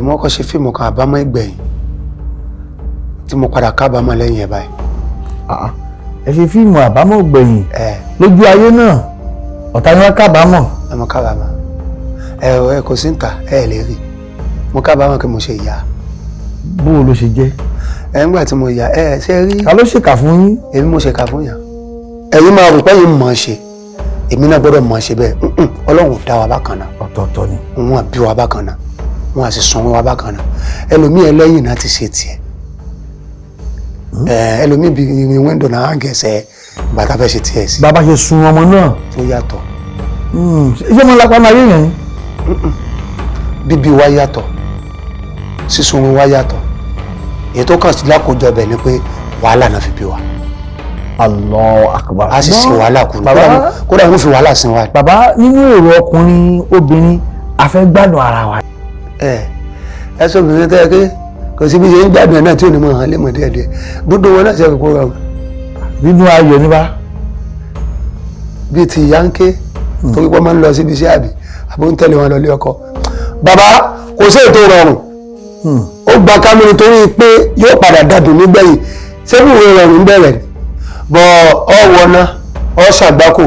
mo kọ́ ṣe fíìmù kan àbámọ̀ ìgbẹ̀yìn tí mo padà kábàámọ̀ lẹ́yìn ẹ̀ báyìí. ẹ ṣe fíìmù àbámọ̀ ìgbẹ̀yìn lójú ayé náà ọ̀tá ni wọ́n kábàámọ̀. ẹ mo kábàámọ̀ ẹ kò sí ń ta ẹ lè rí mo kábàámọ̀ kí mo ṣe ìyá. bó o ló ṣe jẹ́. nígbà tí mo yà ṣe rí. ta ló ṣèkà fún yín. èmi mo ṣèkà fún yàn. ẹ̀yin máa rò pé yín mọ̀ ọ́ ṣe èmi náà gbọ́dọ̀ mọ̀ ọ́ ṣe bẹ́ẹ̀ ọlọ́run dá wa bákan náà. ọ̀tọ̀ọ̀tọ̀ ni. wọn bí wa bákan náà wọn á sì sun wa bákan náà ẹlòmíì ẹlẹ́yìn náà ti ṣe tiẹ̀ ẹlòmíì bí wíńdò náà á gẹ̀ẹ́sẹ̀ bàtà fẹ́ ṣe tiẹ̀ sí. bàbá ṣe sun ọmọ náà. ó yàtọ̀. iṣẹ́ ọmọ lápá náà yé yẹn. bíbí wa yàtọ̀ sísun wa yàtọ̀ èyí tó kàn sí lákòójọ bẹ̀ ni pé wàhálà náà fi bí wa. Allahu Akbar. a sì ṣe wàhálà kù kódà wọn fi wàhálà sin wa. bàbá nínú èrò ọkùnrin obìnrin a fẹ́ gbádùn ara wa. ẹ sọ obìnrin tẹ́ ẹ ké kò sí bí ṣe ń gbádùn ẹ náà tí ò ní mọ hàn lẹ́mọ̀ díẹ̀díẹ̀ gbọ́dọ̀ wọn náà ṣe kókó rọrùn. nínú ayọ̀ níbà. bíi ti ìyá ń ké torí pé wọ́n máa ń lọ síbi iṣẹ́ àbí ń tẹ̀lé wọn lọ ilé ọkọ. bàbá kò sí ètò rọrùn ó gba kámẹ́rì torí pé yóò padà dàdùn nígbẹ̀yìn sẹ́bù ìwé rọrùn bẹ̀rẹ̀ bọ̀ ọ̀wọ́ náà ọ̀ṣàgbákò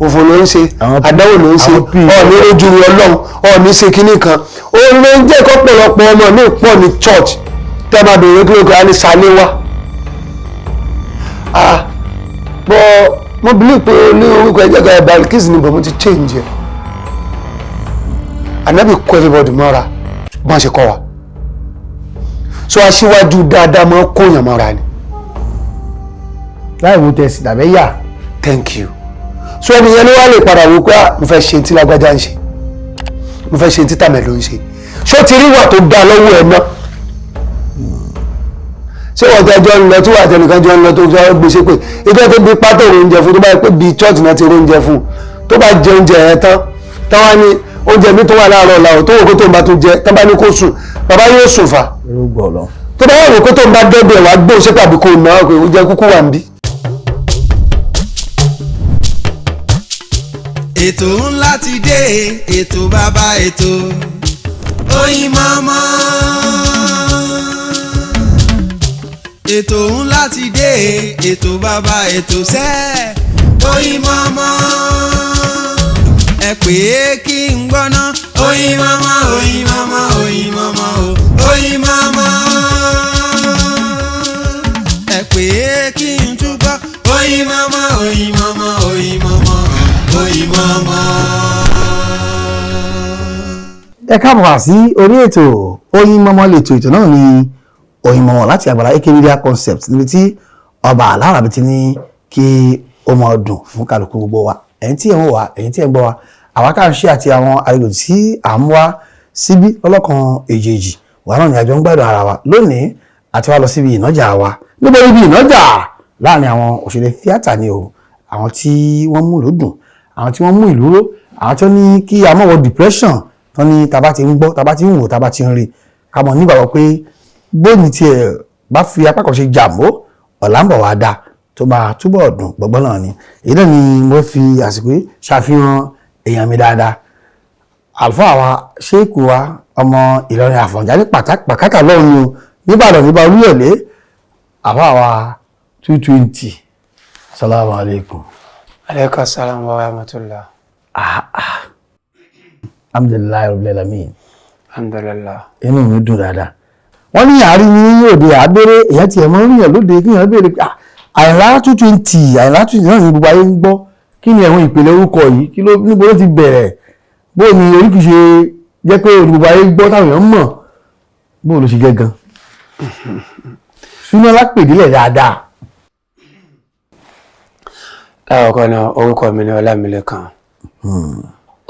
òfò ló ń ṣe àdáwò ló ń ṣe ọ̀ní ojú ọlọ́run ọ̀ní ṣe kínní kan ó ló ń jẹ́ kọ́pọ̀lọpọ̀ ọmọ ní pọ̀ ní church tẹ́ máa bèèrè kí ló kọ́ ní sálé wá. bọ́ mo believe pé ní orúkọ ẹ̀jẹ̀ kan Balkis ni bọ̀ mo ti change ẹ̀ ànábì kọ́ everybody mọ́ra bọ́n ṣe kọ́ wa so aṣíwájú dáadáa máa ń kóyàn mọ́ra ni. láì wo tẹ̀sí tàbí yà. Thank you. So ẹni yẹn ló wá lè padà wò pé mo fẹ́ ṣe tí lágbájá ń ṣe mo fẹ́ ṣe tí tàmẹ̀ ló ń ṣe ṣó ti rí wà tó dá lọ́wọ́ ẹ̀ náà ṣé wọ́n jẹ́ ń lọ tí wàá tẹnìkan jọ ń lọ tó jọ gbèsè pé ìjọ tó bí pátó oúnjẹ fún tó bá yẹ pé bíi church náà ti oúnjẹ fún tó bá jẹ oúnjẹ yẹn tán táwa ní oúnjẹ mi tó wà láàárọ̀ làwọn tó wò kó tó ń bá tó jẹ tán bá ní kó sùn bàbá yóò sùn fà tó bá wò kó tó ń bá dẹ́bẹ̀ wá gbó ṣé tàbí kò ná ọkọ̀ oúnjẹ kúkú wà ń bí. ètò ńlá ti dé ètò bàbá ètò Oyinmomo. ètò ńlá ti dé ètò bàbá ètò sẹ́ Oyinmomo. ẹ pè é kí n gbọ́ná Oyinmomo Oyinmomo Oyinmomo Oyinmomo. ẹ pè é kí n túbọ̀ Oyinmomo Oyinmomo Oyinmomo. Oyinmomo. ẹ káàbọ̀ wá sí orí ètò Oyinmomo lètò ètò náà ní Oyinmomo láti àgbàlá AK Media Concept níbi tí ọba alárabí ti ní kí ó máa dùn fún kálukú gbogbo wa ẹ̀yin tí ẹ̀ ń wá ẹ̀yin tí ẹ̀ ń gbọ́ wa àwa ká ń ṣe àti àwọn àlejò tí à ń wá síbí lọ́lọ́kan èjèèjì wà náà ní àjọ ń gbádùn ara wa lónìí àti wá lọ síbi ìnájà wa níbo ibi ìnájà láàrin àwọn òṣèré tíátà ni o àwọn tí wọ́n mú lódùn àwọn tí wọ́n mú ìlú ró àwọn tó ní kí a mọ̀ wọ depression tó ní tá bá ti ń gbọ́ tá bá ti ń wò tá bá ti ń rí ká mọ̀ nígbàgbọ́ pé gbóni tiẹ̀ bá fi apá kan ṣe jàmbó ọ̀la ń bọ̀ wá dáa tó máa túbọ̀ dùn gbọ́gbọ́n náà ni èyí náà ni mo fi àsìkò yìí ṣàfihàn èèyàn mi dáadáa àlùfáà wa ṣéèkù wa ọmọ Ìlọrin Àfọ̀njá ní pàkátà lọ́run ni o níbàdàn níbà Olúyọ̀lé àfáà wa 220 salamu alaikum. Aleykum salaam wa rahmatullah. Alhamdulilayi rabbil alamin. Alhamdulillah. Inú mi dùn dáadáa. Wọ́n ní àárín ní òde àbẹ̀rẹ̀ èyàn tiẹ̀ mọ́ ríyàn lóde kí èèyàn béèrè Àyìnlá 220 Àyìnlá 220 náà ní gbogbo ayé ń gbọ́ kí ni ẹ̀wọ̀n ìpele orúkọ yìí kí ló níbo ló ti bẹ̀rẹ̀ bó ni oríkì ṣe jẹ́ pé gbogbo ayé gbọ́ táwọn èèyàn mọ̀ bó ló ṣe jẹ́ gan. Súná lápèdílẹ̀ dáadáa. Láàkọ́ náà orúkọ mi ni Ọlámilékan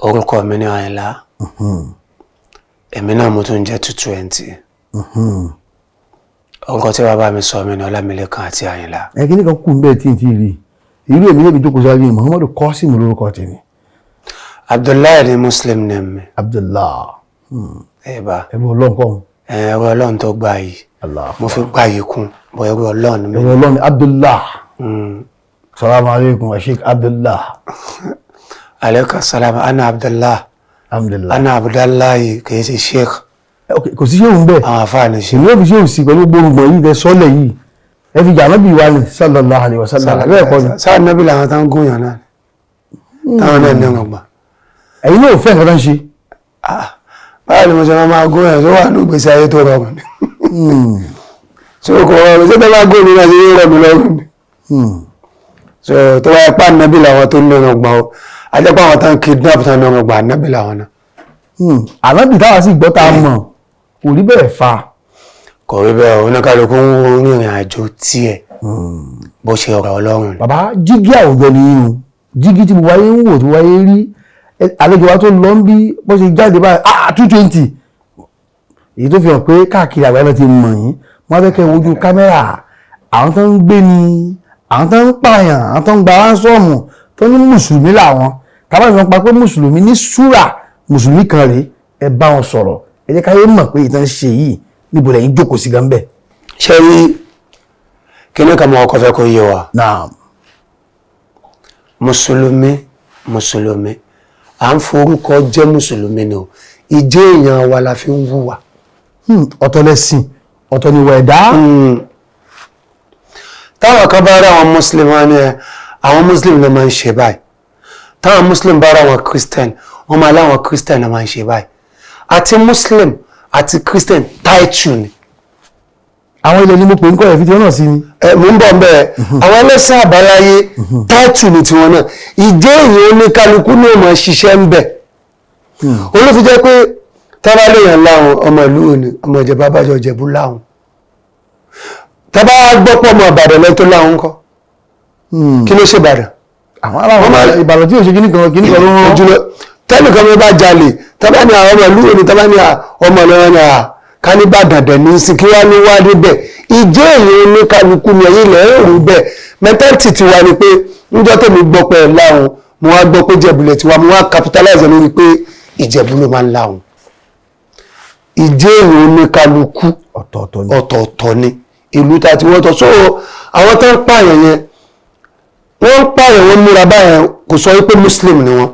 orúkọ mi ni Àyìnlá èmi náà mo tún jẹ́ 220 orúkọ tí bàbá mi sọ mi ni Ọlámilékan àti Àyìnlá. Kí ni kan kú bẹ́ẹ̀ tí n ti rí irú èmi níbi tó kó sáré Muhammadu Kọ́sìmù lórúkọ tèmi. Abdullahi ni Muslim name mi. Abdullah. Ẹ̀bà ẹ̀rù ọlọ́run kọ́ ẹ̀rù ọlọ́run tó gbà yìí mo fi gbà yìí kún bọ̀ ẹ̀rù ọlọ́run mi. ẹ̀rù ọlọ́run Abdullah. Salamu alaikum Sheikh Abdullah. Aleykum salaam ana Abdullah. Alhamdulillah. Ana Abdullahi kìí ṣe Sheikh. kò sí ṣéhùn bẹ́ẹ̀ àwọn àfáàní ṣe. èmi ò fi ṣéhùn sí pẹ̀lú gbòǹgbò yìí tẹ sọ́lẹ̀ yìí ẹ fi jà nábì wa ni sallallahu alaihi wasallam bẹ́ẹ̀ kọ́ ni. sáà nábì làwọn táwọn gúnyàn náà táwọn náà ní ọgbà. ẹ̀yin náà ò fẹ́ nǹkan tó ń ṣe. báwo ni mo ṣe máa gúnyàn tó wà ní ìgbésí ayé tó rọrùn ni. so kò rọrùn sí tẹ́lá góòlù náà ṣe yé rọrùn lọ́rùn ni. so tó wáyé pa nábì làwọn tó ní ọgbà o ajẹ́ pé àwọn táwọn kidnap táwọn ní ọgbà nábì làwọn náà. ànábì táwa sì gbọ́ tá a mọ̀ kò rí bẹ́ẹ̀ fa. kò rí bẹ́ẹ̀ oníkálukú ń rìnrìn àjò tiẹ̀ bó ṣe ọ̀rọ̀ ọlọ́run. bàbá jígí àwùjọ nìyí o jígí tí mo wáyé ń wò tí mo wáyé rí àlejò wa tó lọ ń bí bó ṣe jáde báyìí 220 èyí tó fi hàn pé káàkiri àgbáyé náà ti mọ̀ yín wọ́n fẹ́ kẹ́ wojú kámẹ́rà àwọn tó ń gbé ni àwọn tó ń pààyàn àwọn tó ń gba ránṣọ́ọ̀mù tó ní mùsùlùmí làwọn tàbá ìfọ̀n pa pé mùsùlùmí ní súrà mùsùlùmí kan rèé ẹ bá wọn sọ̀rọ̀ ẹ jẹ́ káyé mọ̀ pé ìtàn ṣe yìí níbo lẹ́yìn jókòó sí gan bẹ́ẹ̀. ṣé rí kíní kan mọ ọkọ fẹ́ kó yé wa. náà mùsùlùmí à ń forúkọ jẹ́ mùsùlùmí ni o ìjẹ́ èèyàn wa la fi ń hùwà. ọ̀tọ̀ lẹ́sìn ọ̀tọ̀ ni ìwà ẹ̀dá. táwọn kan bá rí àwọn muslim wọn ni àwọn muslim ló máa ń ṣe báyìí táwọn muslim bá rí àwọn christian wọn máa láwọn christian ló máa ń ṣe báyìí àti muslim àti christian title ni. àwọn ilẹ̀ ni mo pè ń kọ́ ẹ̀ fi tiwọn náà sí ni. mo ń bọ̀ ń bẹ́ẹ̀ àwọn ẹlẹ́sìn àbáláyé title ni tiwọn náà ìjẹ́ èèyàn oníkálukú ní ọmọ ṣiṣẹ́ ń bẹ̀. olófi jẹ́ pé tábà léèyàn láwọn ọmọ ìlú òní ọmọ ìjẹ̀bú abájọ ìjẹ̀bú láwọn tábà gbọ́pọ̀ ọmọ ìbàdàn lẹ́yìn tó láwọn ńkọ́ kí ló ṣe ìbàdàn. àwọn aláwọ̀ ìbàdàn tí yóò ṣe kíní kan ló ń rán. ojúlọ tẹ́nìkan mi bá jalè tábà ní àwọn ọmọ ìlú òní tábà ní ọmọ ìlọrin ní kánibà dàdàn ní sí kí wá ní wá débẹ̀ ìjẹ́ èèyàn oníkálukú ni ẹ̀yìn ilẹ̀ èrò bẹ́ẹ̀ mẹ́tẹ́ẹ̀tì ti wá ni pé níjọ́ tèmi gbọ́ pé ẹ̀ láwọn mo wá gbọ́ pé jẹ̀bùlẹ̀ ti wá mo wá capitalize lórí pé ìjẹ̀bú ló máa ń láwọn ìjẹ́ èèyàn oníkálukú ọ̀tọ̀ọ̀tọ̀ ni ìlú ta ti wọ́n tọ́ so àwọn tó ń pààyàn yẹn wọ́n ń pààyàn wọn múra báyẹn kò sọ wípé muslim ni wọ́n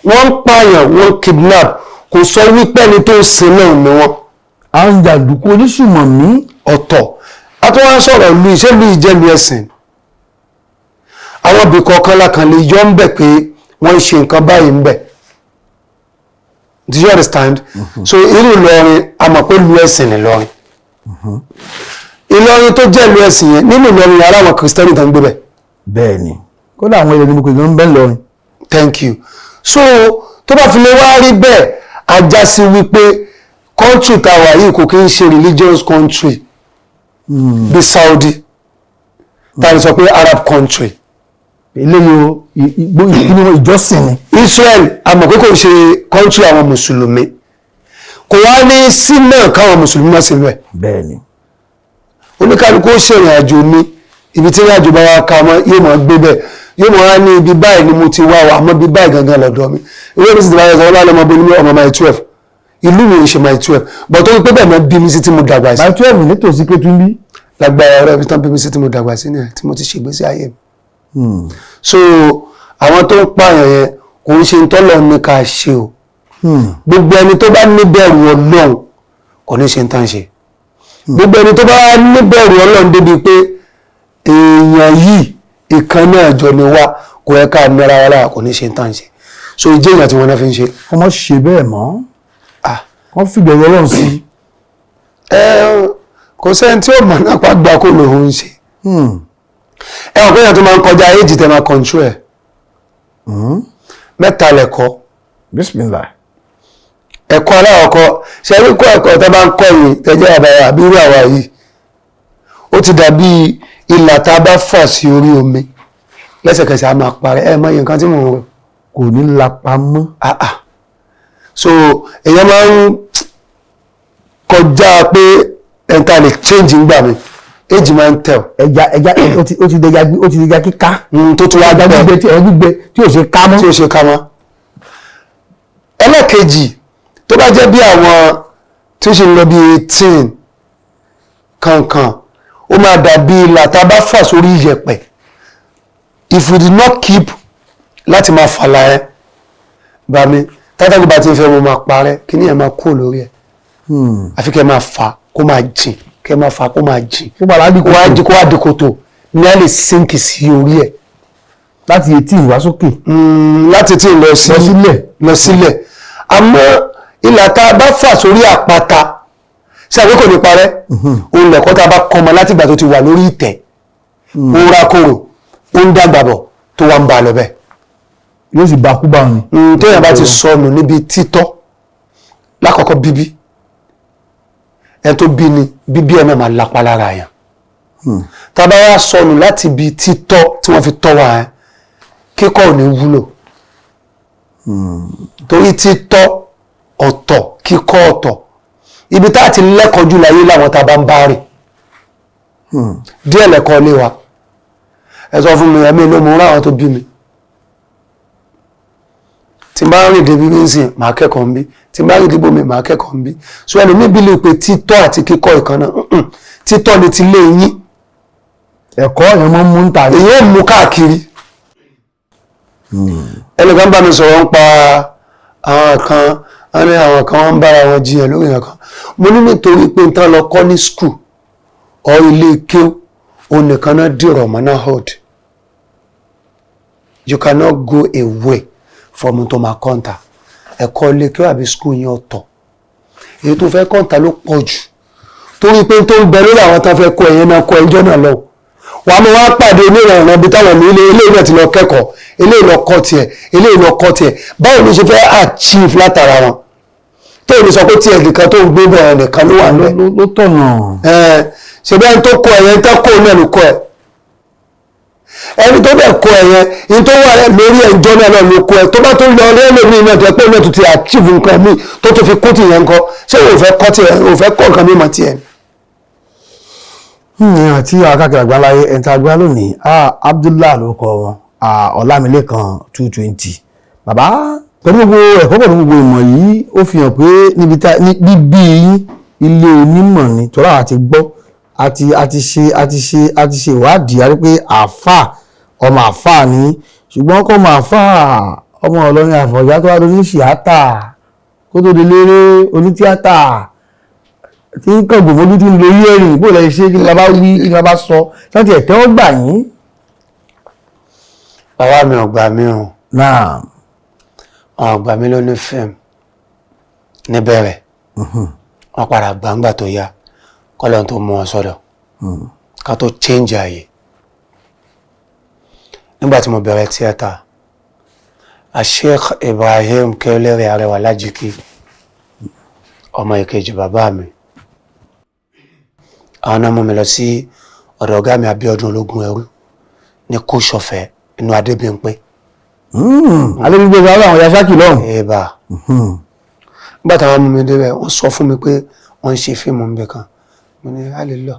wọ́n ń pààyàn wọ́n kidnap kò sọ wípé ẹni tó ń sin náà ni wọ́n. àwọn jàǹdùkú oníṣùmọ̀mí ọ̀tọ̀ a tó wá ń sọ̀rọ̀ lu ìṣèlú ìjẹ́lu ẹ̀sìn àwọn ibì kọ̀ọ̀kan lákan lè yọ ń bẹ̀ pé wọ́n ń ṣe nǹkan báyìí ń bẹ̀ do you understand so irú Ìlọrin a mọ̀ pé lu ẹ̀sìn ni Ìlọrin Ìlọrin tó jẹ́ lu ẹ̀sìn yẹn nínú Ìlọrin yàrá àwọn kìrìsìtẹ́nì tó ń gbé bẹ̀. bẹ́ẹ̀ ni kódà àwọn ilẹ̀ ni mo pè ń bẹ́ lọrin. thank you so tó bá fi lè wá rí bẹ́ẹ̀ ajá sí wípé country tàwa yìí kò kí ń ṣe religious country bí Saudi tàbí sọ pé Arab country eléyìí ìpínlẹ̀ ìjọsìn ni. Israel àmọ́ pé kò ṣe country àwọn mùsùlùmí kò wá ní sí náà káwọn mùsùlùmí má sí bẹ́ẹ̀. bẹ́ẹ̀ ni. oníkálukú ó ṣèrìn àjò ní ibi tí ìrìn àjò bá wá ká mọ́ yóò máa gbé bẹ́ẹ̀ yóò máa wá ní ibi báyìí ni mo ti wá wa àmọ́ ibi báyìí gangan lọ́dọ̀ mi ìwé mi sì ti báyìí sọ wọ́n lọ́mọ bí mi ọmọ my 12 ìlú mi ò ṣe my 12 but tó pé bẹ́ẹ̀ náà bí mi sí tí mo dàgbà sí. my 12 nítòsí Kétúmbí. lágbára ọ̀rẹ́ mi tán bí mi sí tí mo dàgbà sí nìyẹn tí mo ti ṣègbésí ayé mi. so àwọn tó ń pààyàn yẹn kò ń ṣe ń tọ́lọ̀ ní ká ṣe o gbogbo ẹni tó bá níbẹ̀rù Ọlọ́run kò ní ṣe ń tán ṣe gbogbo ẹni tó bá níbẹ̀rù Ọlọ́run débi pé èèyàn yìí ìkan náà jọ ni wá kò yẹ ká nira wa lára kò ní ṣe ń tán ṣe so ìjẹ́ ìyàn tí wọ́n náà fi ń ṣe. ọmọ ṣe bẹ́ẹ̀ mọ́ wọ́n fi bẹ̀rù Ọlọ́run sí. kò sẹ́ni tí ó mọ̀ náà pa gbà kó lòun ń ṣe ọ̀pọ̀ èèyàn tó máa ń kọjá éjì tẹ́ máa kọ̀ǹtró ẹ̀ mẹ́ta lẹ̀kọ́ Bismillah. ẹ̀kọ́ aláwọ̀kọ́ ṣe rí kọ́ ẹ̀kọ́ tẹ́ bá ń kọ́ yìí tẹ́jẹ́ àbáyà àbí irú àwa yìí ó ti dàbí ìlà tá a bá fà sí orí omi lẹ́sẹ̀kẹsẹ̀ a máa parẹ́ ẹ̀ mọ́ iye nǹkan tí mò ń rò kò ní lapa mọ́. so èèyàn máa ń kọjá pé ẹ̀ńtà lè change ńgbà mi éjì máa ń tẹ̀ ẹja ó ti dẹja kíká tó tún wá gbígbẹ tí ò ṣe ká mọ́. tí ò ṣe ká mọ́ ẹlẹ́kejì tó bá jẹ́ bí àwọn tí ó ṣe ń lọ bí 18 kankan ó máa dàbí ìlà tá a bá fà sórí iyẹ̀pẹ̀ if we did not keep láti máa fàlà ẹ bá mi tátàgùn bá ti fẹ́ mo máa parẹ́ kí ni ẹ̀ máa kú lórí ẹ̀ àfi kẹ́ máa fà kó máa jìn kẹ́ máa fà kó máa jìn kó wá di kòtò ní a lè sínkì sí orí ẹ̀. láti etí ìwá sókè. láti tí lọ sílẹ̀ àmọ́ ìlà tá a bá fà sórí àpáta sí àwọn kò ní parẹ́ òun lẹ̀kọ́ tá a bá kọ́ ọmọ láti ìgbà tó ti wà lórí ìtẹ́ òun rákòrò ó ń dàgbà bọ̀ tó wá ń ba lọ bẹ́ẹ̀. yóò sì bá kú bá wọn ni. téèyàn bá ti sọnù níbi títọ́ lákọ̀ọ́kọ́ bíbí ẹ tó bí ni bíbí ẹ náà máa lápá lára yẹn tá a bá wá sọnù láti ibi títọ́ tí wọ́n fi tọ́ wa yẹn kíkọ́ ò ní wúlò torí títọ́ ọ̀tọ̀ kíkọ́ ọ̀tọ̀ ibi tá a ti lẹ́kọ̀ọ́ jù láyé láwọn tá a bá ń bá rìn díẹ̀ lẹ́kọ̀ọ́ lé wa ẹ sọ fún mi ẹ̀mí ló mú ráwọn tó bí mi tí n bá rìn débi bí n sìn màá kẹ́kọ̀ọ́ ń bí tí n bá rìn dìbò mi màá kẹ́kọ̀ọ́ ń bí so ẹni níbi lè pe títọ́ àti kíkọ́ ìkànnà títọ́ ni ti lé yín ẹ̀kọ́ yẹn máa ń mú ń ta èyí ò mú káàkiri ẹnìkan bá mi sọ̀rọ̀ ń pa àwọn kan wọ́n ní àwọn kan wọ́n ń bára wọn jiyàn lórí nǹkan mo ní nítorí pé n tán lọ kọ́ ní skul ọ ilé kéw òun nìkan náà dìrọ̀ mọ́ náà hold you cannot go away from tó máa kọ́ńtà ẹ̀kọ́ ilé kéw àbí skul yẹn ọ̀tọ̀ èyí tó fẹ́ kọ́ńtà ló pọ̀ jù torí pé tó ń bẹ lórí àwọn tán fẹ́ kọ́ ẹ̀yẹn náà kọ́ ẹjọ́ náà lọ́wọ́ wàá mú wá pàdé onírànràn bí táwọn ní ilé náà ti lọ kẹ́kọ̀ọ́ eléyìí lọ kọ́ tiẹ̀ eléyìí lọ kọ́ tiẹ̀ báwo ni ṣe fẹ́ achieve látara wọn tó ní sọ pé tiẹ̀ nìkan tó ń gbé bẹ̀rẹ̀ nìkan ló wà ń bẹ̀. ló tọ̀nà. ṣe bẹ́ẹ̀ tó kọ ẹ̀yẹn tó kọ náà ló kọ ẹ̀ ẹni tó bẹ̀ kọ ẹ̀yẹn ní tó wà lórí ẹ̀jọ́ náà ló kọ ẹ̀ tó bá tó lọ lẹ́lòmíì náà tó pé náà tó ti achieve nǹkan míì tó tó fi kó tìyẹn ńkọ́ ṣé o fẹ́ kọ́ tiẹ̀ o fẹ́ kọ́ nǹkan mímọ́ tiẹ̀. àti akákẹ́ àgbáláyé ẹ̀ńtà àgbá lónìí Abdullah ló kọ wọn Ọlámilékan 220 bàbá pẹ̀lú gbogbo ẹ̀kọ́ pẹ̀lú gbogbo ìmọ̀ yìí ó fi hàn pé níbi ilé onímọ̀ ni tọ́lá àti gbọ́ àti ṣe ìwádìí a rí pé ọmọ àfà ni ṣùgbọ́n kọ́ ọmọ àfà ọmọ Ọlọ́rin Àfọ̀njá tó wá lórí ṣìátà kó tó di léré onítíátà tí ń kàn gbòmójú tí ń lo yé ẹ̀rìn bó lẹ́ ṣe kí ni a bá wí kí ni a bá sọ láti ẹ̀tẹ́ ó gbà yín. bàbá mi ò gbà mí o. náà wọn gbà mí lóní fíìmù níbẹ̀rẹ̀ wọn padà gbàǹgbà tó yá kọ́lọ́n tó mú wọn sọ́dọ̀ ká tó change ààyè nígbà tí mo bẹ̀rẹ̀ tíátà Sheikh Ibrahim Kẹ́lẹ́rẹ́ Arẹwà Lájíkí ọmọ ìkejì bàbá mi àwọn náà mú mi lọ sí ọ̀dọ̀ ọ̀gá mi Abíọ́dún Ológun Ẹrú ní Kúṣọ̀fẹ́ inú Adébímpé alẹ́gbẹ̀gbẹ̀ ọ̀rọ̀ àwọn yasákì lọ́hùn. ẹ̀bà nígbà táwọn mú mi débẹ̀ wọ́n sọ fún mi pé wọ́n ń ṣe fíìmù níbẹ̀ kan mo ní a lè lọ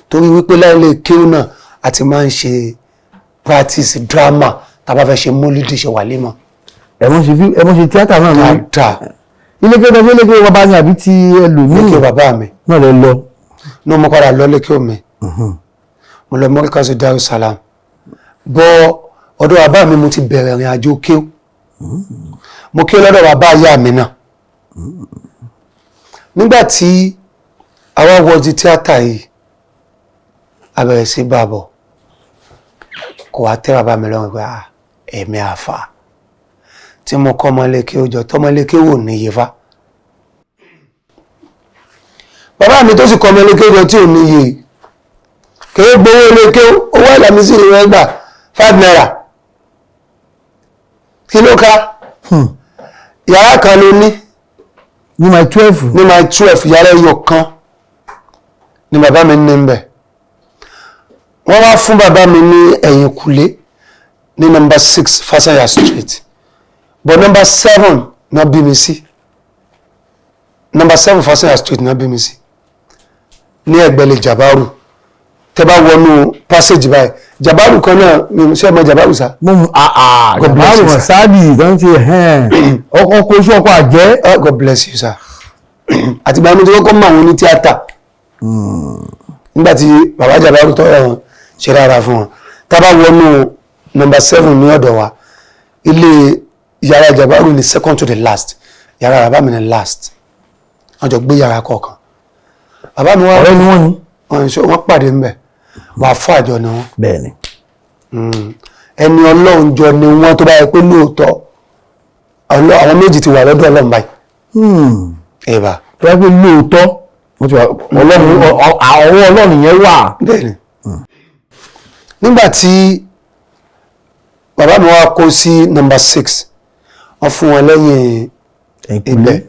torí wípé láìlé kéwù náà a ti máa ń ṣe practice drama tàbá fẹ́ ṣe mólídì ṣe wà límọ̀. ẹ̀mọ́ ṣe tíátà náà ní ilé-kéwù bàbá ní àbí ti ẹlòmíì. ilé-kéwù bàbá mi náà lè lọ. ní mo padà lọ ilé-kéwù mi mo lọ mọ́ríkàsí Darussalam bọ́ ọ̀dọ̀ bàbá mi mo ti bẹ̀rẹ̀ ìrìn àjò kéwù mo kéwù lọ́dọ̀ bàbá ìyá mi náà nígbà tí àwa wọ di tíátà yìí a bẹ̀rẹ̀ sí bàbọ̀ kò wá tẹ́ bàbá mi lọ́rùn pé ẹ̀mí àfà tí mo kọ́ ọmọléke òjò tọ́mọléke wò ní yẹfà bàbá mi tó sì kọ́ ọmọléke òjò tí ò ní yẹ kéré gbowó léke owó Àlàmísì ni wọ́n gbà 5 naira kí ló ká yàrá kan ló ní ní my 12 yàrá ẹyọ kan ni bàbá mi ní mbẹ wọ́n wá fún bàbá mi ní ẹ̀yìnkùlé ní number 6 Fasanya Street but number 7 náà bí mi sí number 7 Fasanya Street náà bí mi sí ní ẹgbẹ̀lẹ̀ Jabaru tẹ́ bá wọnú passage báyìí Jabaru kan náà mi ṣe ọmọ Jabaru sá. Jabaru Masadi don ṣe ọkọ̀ oṣù ọkọ̀ àjẹ́. God bless you sir àti gbàmí tí wọ́n kọ́ mọ̀ àwọn ní tíátà nígbàtí bàbá Jabaru tọ́rọ wọn ṣe rárá fún wọn tá bá wọnú number 7 ní ọ̀dọ̀ wa ilé yàrá Jabaru ni second to the last yàrá bàbá mi ni last wọ́n jọ gbé yàrá kọ̀ọ̀kan bàbá mi ọ̀rẹ́ ni wọ́n ní. wọ́n pàdé ńbẹ̀ wà fún àjọ ni wọ́n. bẹ́ẹ̀ni. ẹni ọlọ́run jọ ni wọ́n tó bá yẹ pé lóòótọ́ àwọn méjì ti wà lọ́dọ̀ ọlọ́run báyìí. ẹ̀bà. tó yẹ pé lóòótọ́ ọwọ́ ọlọ́run yẹn wà. bẹ́ẹ̀ni. nígbà tí bàbá mi wá kó sí number 6 wọ́n fún wọn lẹ́yìn ibẹ̀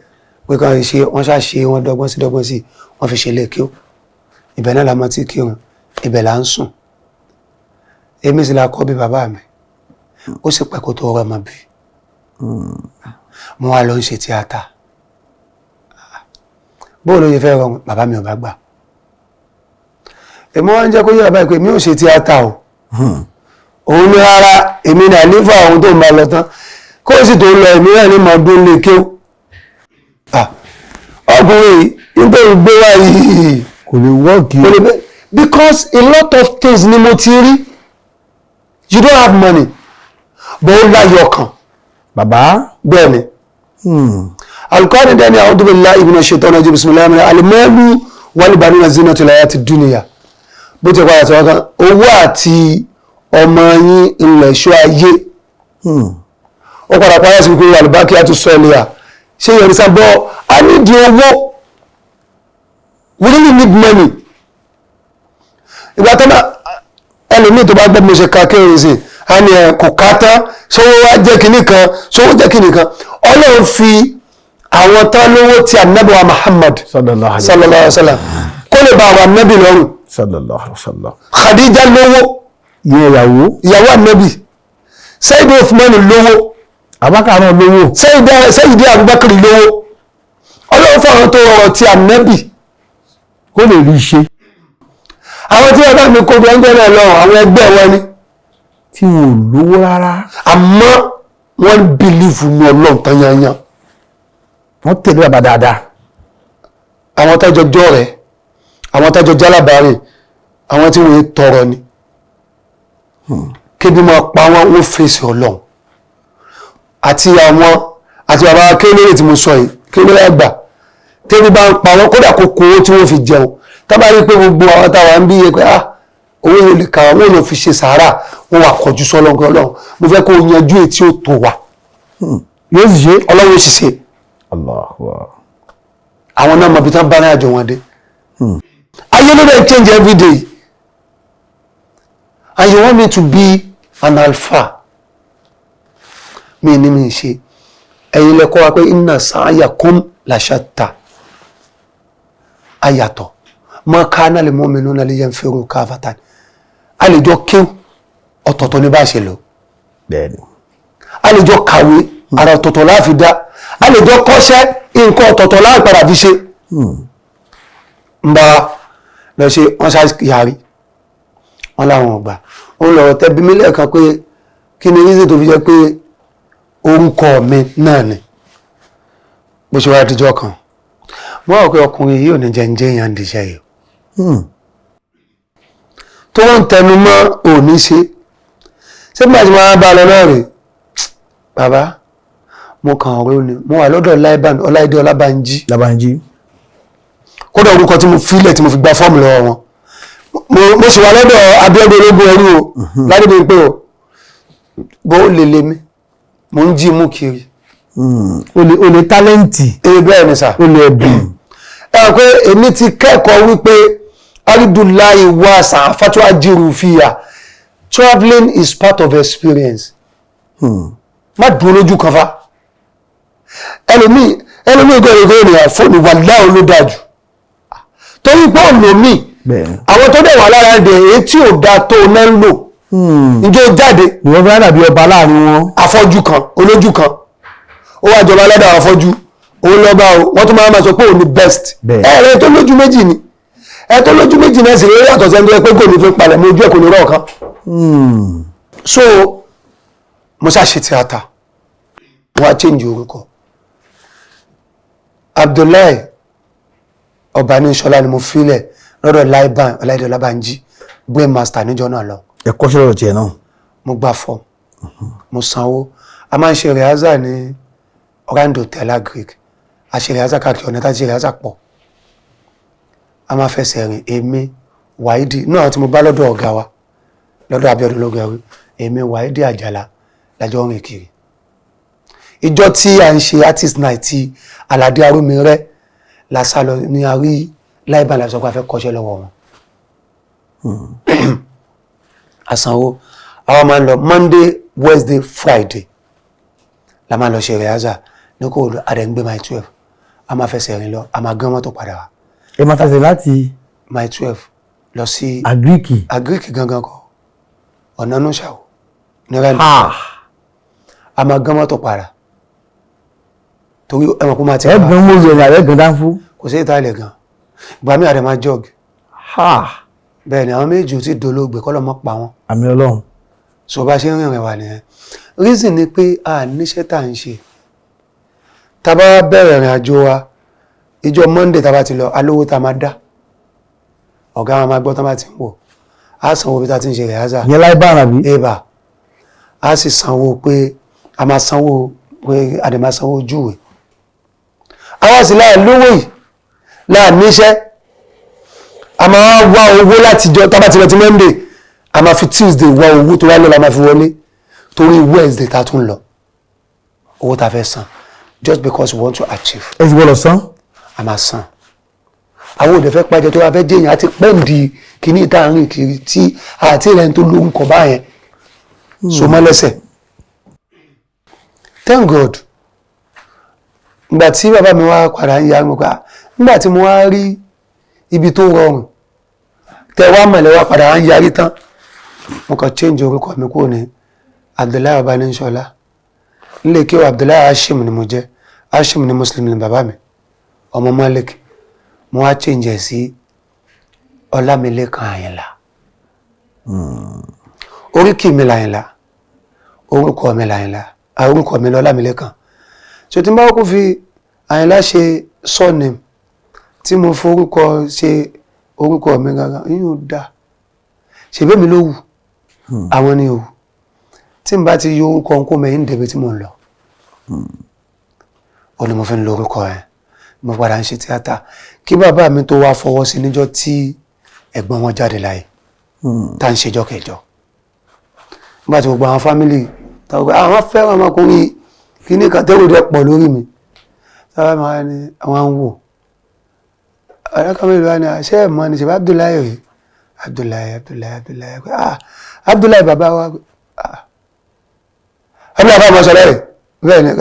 pé kàn ṣe wọ́n ṣàṣe wọn dọ́gbọ́n sí wọ́n fi ṣe lé kí ó ibẹ̀ náà la mọ́ tí kí ó ibẹ̀ là ń sùn èmi sì la kọ́ bí bàbá mi ó sì pẹ́ kó tó rọ́ ọmọ bí mo wá lọ ń ṣe tíátà bóò ló yẹ fẹ́ rọrùn bàbá mi ò bá gbà èmi wá ń jẹ́ kó yẹ bàbá pé mi ò ṣe tíátà o òun ní rárá èmi ní àlífà ohun tó ń bá lọ tán kó sì tó lọ èmi náà ní mọ̀ ọdún lè kí ó ọkùnrin nítorí gbé wá yìí kò lè wọ́ọ̀kì because a lot of things ni mo ti rí you don't have money but ó láyọ̀ kan bàbá bẹ́ẹ̀ ni alukọ́ni dẹ́ni a'udhu billahi minash shaitani rajim bismillahir rahmanir rahim al-malu wal banuna zinatul hayatid dunya bó ti padà sọ̀rọ̀ kan owó àti ọmọ yín ilẹ̀ ṣọ́ ayé ó padà pàdé sí pé alùbákí àti sọ́ọ̀lìyà ṣé yẹn sá bọ́ I need owó we really need money ìgbà tó bá ẹlòmíì tó bá gbọ́ mo ṣe ka kéèrè sí a ní ẹ kò ká tán sówó wá jẹ́ kínní kan sówó jẹ́ kínní kan ọlọ́run fi àwọn tán lówó ti ànábì wa Muhammad sallallahu alaihi wasallam kó lè bá àwọn ànábì lọ́rùn sallallahu alaihi wasallam. Khadija lówó ìyàwó ànábì Sayyid Uthman lówó Abubakar náà lówó Sayyid Abubakar lówó ọlọ́run fún àwọn tó rọrọ̀ ti ànábì kó lè rí iṣẹ́. àwọn tí wọ́n bá mi kó bí ẹgbẹ́ náà lọ àwọn ẹgbẹ́ wọn ni tí wọn ò lówó rárá àmọ́ wọ́n bìlífù ní ọlọ́run tán yanyan wọ́n tẹ̀lé bàbá dáadáa àwọn tájọ jọ rẹ̀ àwọn tájọ jálábàárìn àwọn tí wọ́n tọrọ ni kébí máa pa wọ́n fèsì ọlọ́run àti bàbá kékeré tí mo sọ yìí kékeré àgbà kébí bá ń pa wọ́n kódà kó kó owó tí wọ́n fi jẹun tábà rí pé gbogbo àwọn táwa ń bí yẹ pé owó yóò lè kà wọ́n lọ fi ṣe sàárà wọ́n wà kọjú sọ́lọ́gbọ́n ọlọ́run mo fẹ́ kó yanjú etí ó tó wa yóò sì ṣe ọlọ́run sì ṣe àwọn náà mọ̀bí tán bá ní àjọ wọn dé ayé ló dẹ̀ change every day and you want me to be an alpha mi ní mi ṣe ẹ̀yin lẹ́kọ́ wa pé inna sa'yakum la shatta ayàtọ̀ ma kana lil mu'minuna liyanfiru kafatan a lè jọ kéw ọ̀tọ̀ọ̀tọ̀ ní bá ṣe lọ a lè jọ kàwé ara ọ̀tọ̀ọ̀tọ̀ láàfi dá a lè jọ kọ́ṣẹ́ nǹkan ọ̀tọ̀ọ̀tọ̀ láàpàdà fi ṣe ń bá lọ ṣe wọ́n sá yàrí wọ́n láwọn ọgbà ó lọ̀rọ̀ tẹ́bí mílẹ̀ kan pé kí ni rízì tó fi jẹ́ pé orúkọ mi náà ni bó ṣe wá díjọ́ kan wọ́n rò pé ọkùnrin yìí ò ní jẹ́ ń jẹ́ èèyàn dìṣẹ́ yìí tó wọ́n tẹnu mọ́ òní ṣe ṣé bí àti máa bá lọ náà rè bàbá mo kàn ọ̀rọ̀ ni mo wà lọ́dọ̀ Ọláìdé Ọlábánjí kódà orúkọ tí mo fílẹ̀ tí mo fi gba fọ́ọ̀mù lọ́wọ́ wọn mo sì wà lọ́dọ̀ Abíọ́dún ológun ẹrú o ládébí pé o bó lè lé mi mo ń jí mú kiri o lè tálẹ́ǹtì bẹ́ẹ̀ ni sà o lè ẹ̀bùn pé èmi ti kẹ́kọ̀ọ́ wípé aridulayi wa sàfàtú ajiru fiya travelling is part of experience má dúró lójú kan fa ẹlòmíì gbọ́dọ̀ ní àfọ́nù wà láwọn ló dájú torí pé olómi àwọn tó dẹ̀ wà lára ẹ̀dẹ̀ èyí tí ò da tó náà ń lò ìjọ jáde ìwọ́n fẹ́ dàbí ọba láàrin wọn afọ́jú kan olójú kan ó wà jọba lọ́dọ̀ afọ́jú òun lọ́ba o wọ́n tún máa sọ pé òun ni best ẹ̀rẹ́ tó lójú méjì ni ẹ̀ tó lójú méjì náà sì rí yàtọ̀ sẹ́ni tó yẹ pé kò ní fi palẹ̀ mọ́ ojú ẹ̀ kò ní rọ̀ kan so mo ṣàṣe tíátà wọ́n á change orúkọ Abdullahi Ọbaníṣọlá ni mo filẹ̀ lọ́dọ̀ Ọláìdé Ọlábánjí brain master níjọ́ náà lọ ẹ̀kọ́ ṣọ́rọ̀ tiẹ̀ náà mo gbà fọ́ mo sanwó a máa ń ṣe rìhásà ní Orlando Tella Greek a ṣe rìhásà káàkiri ọ̀nà tá ti ṣe rìhásà pọ̀ a máa fẹsẹ̀ rìn èmi Wáídì náà tí mo bá lọ́dọ̀ ọ̀gá wa lọ́dọ̀ Abíọ́dún Lógẹrú èmi Wáídì Àjàlá lájọ́ rìn kiri ìjọ tí a ń ṣe artist night ti Aládé Arómiré la sá lọ ní àrí láìbá la sọ pé a fẹ́ kọ́ṣẹ́ lọ́wọ́ wọn àsanwó àwọn máa ń lọ Monday Wednesday Friday la máa lọ ṣe rìhásà ní kò àdẹ̀gbé my 12 a máa fẹsẹ̀ rìn lọ a máa gán mọ́tò padà wá. ẹ máa fẹsẹ̀ láti my 12 lọ sí Agric gangan kọ ọ̀nà nùṣàwò ní rẹ́lẹ̀ a máa gán mọ́tò padà torí ẹmọ̀ kó máa ti ẹgbẹ̀rún mọ́sí ẹ̀yà ẹgbẹ̀rún dánfú kò sí ìta ilẹ̀ gan ìgbà mí àdẹ̀ máa jog bẹ́ẹ̀ ni àwọn méjì ò tí dolóògbé kọ́lọ̀ mọ́ pa wọn àmì Ọlọ́run so bá ṣe ń rìnrìn wà nìyẹn reason ni pé a níṣẹ́ tá à ń ṣe tá bá bẹ̀rẹ̀ ìrìn àjò wa ìjọ Monday tá bá ti lọ alówó tá máa dá ọ̀gá wọn máa gbọ́ tá bá ti ń wò á sanwó bí tá ti ń ṣe rìhásà yẹn láì bá ara bí ébà á sì sanwó pé a máa sanwó pé a dẹ̀ máa sanwó júwe àwọn sì láì lówó yìí láà níṣẹ́ a máa wá owó láti jọ tá bá ti lọ ti Monday a máa fi Tuesday wá owó tó wá lọ́la máa fi wọlé torí Wednesday tá tún lọ owó tá fẹ́ san just because we want to achieve. ẹ sì gbọ́dọ̀ san. a máa san àwọn òde fẹ́ pàjẹ́ tó wá fẹ́ jẹ́yìn àti pẹ́ǹdì kìíní tá à ń rìn kiri tí àti ìrẹ́ni tó lórúkọ báyẹn so mọ́ lẹ́sẹ̀. Thank God ìgbà tí bàbá mi wá padà ń yarí mo pa nígbà tí mo wá rí ibi tó rọrùn tẹ wá mọ̀lẹ́ wá padà ń yarí tán mo kàn change orúkọ mi kúrò ní Abdullahi Ọbaníṣọlá nílé kí o Abdullahi Hashim ni mo jẹ́ Hashim ni Muslim ni bàbá mi ọmọ Malik mo wá change ẹ̀ sí Ọlámilékan Àyìnlá oríkì mi l'Àyìnlá orúkọ mi l'Àyìnlá orúkọ mi l'Ọlámilékan so tí n bá kó fi Àyìnlá ṣe surname tí mo forúkọ ṣe orúkọ mi gangan yíò dá ṣèbé mi ló wù àwọn ni òwù tí n bá ti yọ orúkọ ń kó mẹ́yìn dẹ̀bẹ̀ tí mo ń lọ ó ní mo fi ń lo orúkọ ẹ̀ mo padà ń ṣe tíátà kí bàbá mi tó wá fọwọ́ sí níjọ́ tí ẹ̀gbọ́n wọn jáde láyé tá ń ṣèjọ́ kẹjọ nígbà tí gbogbo àwọn fámìlì àwọn fẹ́ràn ọmọkùnrin kí ní kàtẹ́wò dẹ̀ pọ̀ lórí mi sábà máa ní àwọn ń wò ọ̀rẹ́kọ̀ọ́mí ìlú wa ni àṣẹ ẹ̀mọ́ ni ṣèbá Abdullahi rèé Abdullahi bàbá wa Abdullahi bàbá ọmọ sọ̀rọ̀ rẹ̀ bẹ́ẹ̀ ni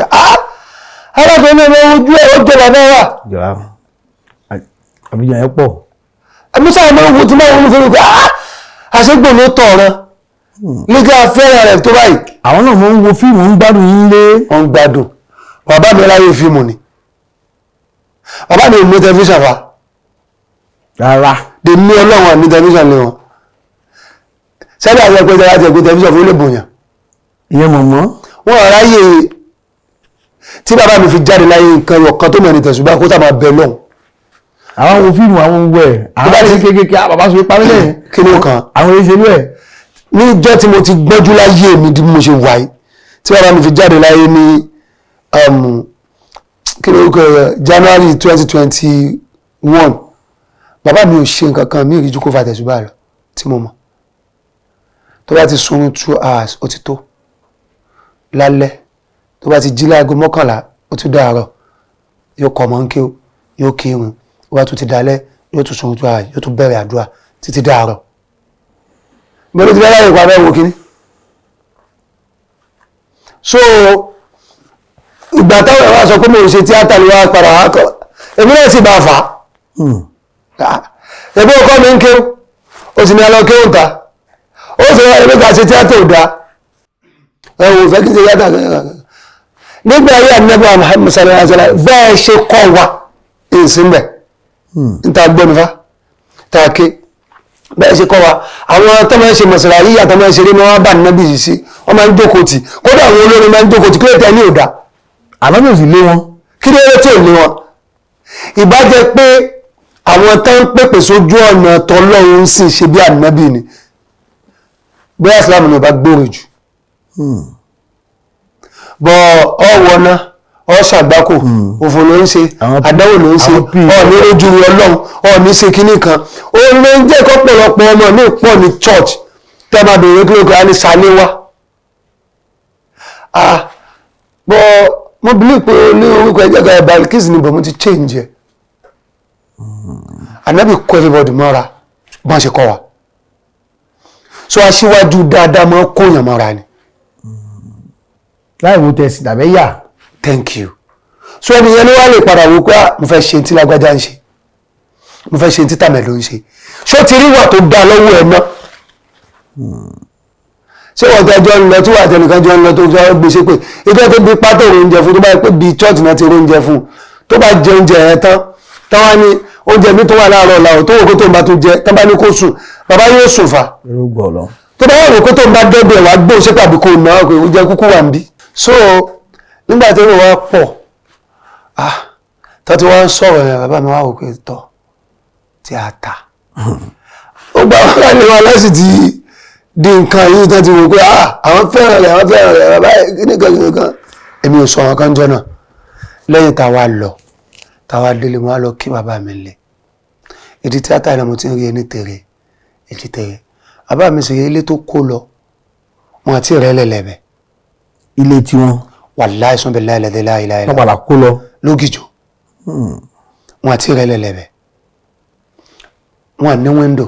alákùnrin náà ojú ẹ̀ ó jọ bàbá wa àbíyàn ẹ̀ pọ̀ àmúṣà àmọ́ òwò tí máa ń fún mi àṣẹ́gbò ló tọ̀ ọ̀ràn nígbà fẹ́ràn rẹ̀ tó báyìí àwọn náà mọ́ ń wo fíìmù ń gbádùn yín lé wọ́n ń gbádùn bàbá mi láyé fíìmù ni bàbá mi ò ní tẹlifíṣàn fa rárá dè ní ọlọ́run ní tẹlifíṣàn lé wọn sẹ́dá àwọn ẹgbẹ́ tẹ́lá tẹ́gbẹ́ tẹlifíṣàn fún olébòyàn ìyẹn mọ̀mọ́ wọ́n ráyè tí bàbá mi fi jáde láyé nǹkan ọ̀kan tó mọ̀ ní tẹ̀sùbá kó tàbí bẹ̀ lọ́hùn àwọn wo fíìmù àwọn ohun ẹ̀ àwọn ẹ̀ṣẹ́ kéékèèké bàbá sọ parí lẹ́yìn kí ló kàn àwọn ìṣèlú ẹ̀ níjọ́ tí mo ti gbọ́jú láyé mi bí mo ṣe wáyé tí bàbá mi fi jáde láyé ní kí ló kọ January 2021 bàbá mi ò ṣe nǹkan kan mí ìrìjú kó fa tẹ̀sùbá lọ tí mo mọ̀ tó bá ti sunrun 2 hours ó ti tó lálẹ́ tó bá ti jí láago 11 ó tún dáàárọ̀ yóò kọ̀ mọ́ ń kí yóò kírun ó bá tún ti dalẹ́ yóò tún sunrun 2 hours yóò tún bẹ̀rẹ̀ àdúrà títí dáàárọ̀ mẹ́lú ti bẹ́rẹ̀ ìpàdé wo kíní so ìgbà táwọn ẹ̀wà sọ pé mo ṣe tíátà ló wá padà wá kọ́ èmi náà sì bá fà á ẹgbẹ́ ọkọ mi ń kéwù ó sì ní alọ́ kéwù ta ó sì rán ẹgbẹ́ ká ṣe tíátà ò dáa ẹ̀wọ̀n fẹ́ kí ṣe tíátà nígbà ayé ànábì Muhammad sallallahu alaihi wasallam bẹ́ẹ̀ ṣe kọ́ wa ìsìnbẹ̀ níta gbọ́nifá tá a ké bẹ́ẹ̀ ṣe kọ́ wa àwọn tó máa ń ṣe mọ̀sára yíyà tó máa ń ṣe rí wọ́n bá nábì yìí sí wọ́n máa ń jókòó tì kódà àwọn olórin máa ń jókòó tì kí ló tẹ̀ ní òdà ànábì ò sì lé wọn kí ló tí ò lé wọn ìbá jẹ́ pé àwọn tó ń pèpè sójú ọ̀nà tọ́lọ́run sì ṣe bí ànábì ni bóyá Islam ni ọba gbòòrò jù bọ̀ ọ̀wọ́ náà ọ̀ṣàgbákò òfò ló ń ṣe àdáwò ló ń ṣe ọ̀ní lójú ọlọ́run ọ̀ní ṣe kinní kan ó ló ń jẹ́ kọ́pọ̀lọpọ̀ ọmọ ní pọ̀ ní church tẹ́ máa bèèrè kí ló kọ́ ní sàléwá bọ́ mo believe pé ní orúkọ ẹjẹ́ kan Balkis ni bọ̀ mo ti change ẹ̀ Ànábì kọ́ everybody mọ́ra bọ́n ṣe kọ́ wa so aṣíwájú dáadáa mọ́ kóyàn mọ́ra ni láì wo tẹ̀sí tàbí yà. Thank you. So ẹni yẹn ló wá lè padà wò pé mo fẹ́ ṣe tí lágbájá ń ṣe mo fẹ́ ṣe tí tàmẹ̀lò ń ṣe ṣó ti rí wà tó dá lọ́wọ́ ẹ̀ náà ṣé wọ́n tẹ́jọ́ ń lọ tí wà tẹnìkan jọ ń lọ tó jọ gbèsè pé ìjọ tó bí pátó oúnjẹ fún tó bá pé bíi church náà ti rí oúnjẹ fún tó bá jẹ oúnjẹ yẹn tán táwa ní oúnjẹ mi tó wà láàárọ̀ làwọn tó wò kó tó ń bá tó jẹ tán bá ní kó sùn bàbá yóò sùn fà tó bá wò kó tó ń bá dọ́dọ̀ wá gbó ṣé tàbí kò náà kò oúnjẹ kúkú wà ń bí. So nígbà tí wọ́n pọ̀ tó ti wọ́n sọ̀rọ̀ yẹn bàbá mi wá wò pé tọ́ tí a ta ó gbà wọ́n láti wọn láti ti di nǹkan yìí tó ti wò pé àwọn fẹ́ràn rẹ̀ bàbá kíníkan èmi ò sọ wọn kan jọ náà lẹ́yìn táwa délé mo wá lọ kí bàbá mi lẹ̀ ìdí tíátà náà mo ti ń rí ẹni tèrè èjì tèrè bàbá mi sì rí ilé tó kó lọ wọn àti rẹ̀ lẹ̀lẹ̀bẹ̀ ilé tiwọn wàláì sọ́nbẹ̀ láìlẹ́dẹ́ láìláìlá wọ́n padà kó lọ lógìjò wọn àti rẹ̀ lẹ̀lẹ̀bẹ̀ wọn ní wíńdò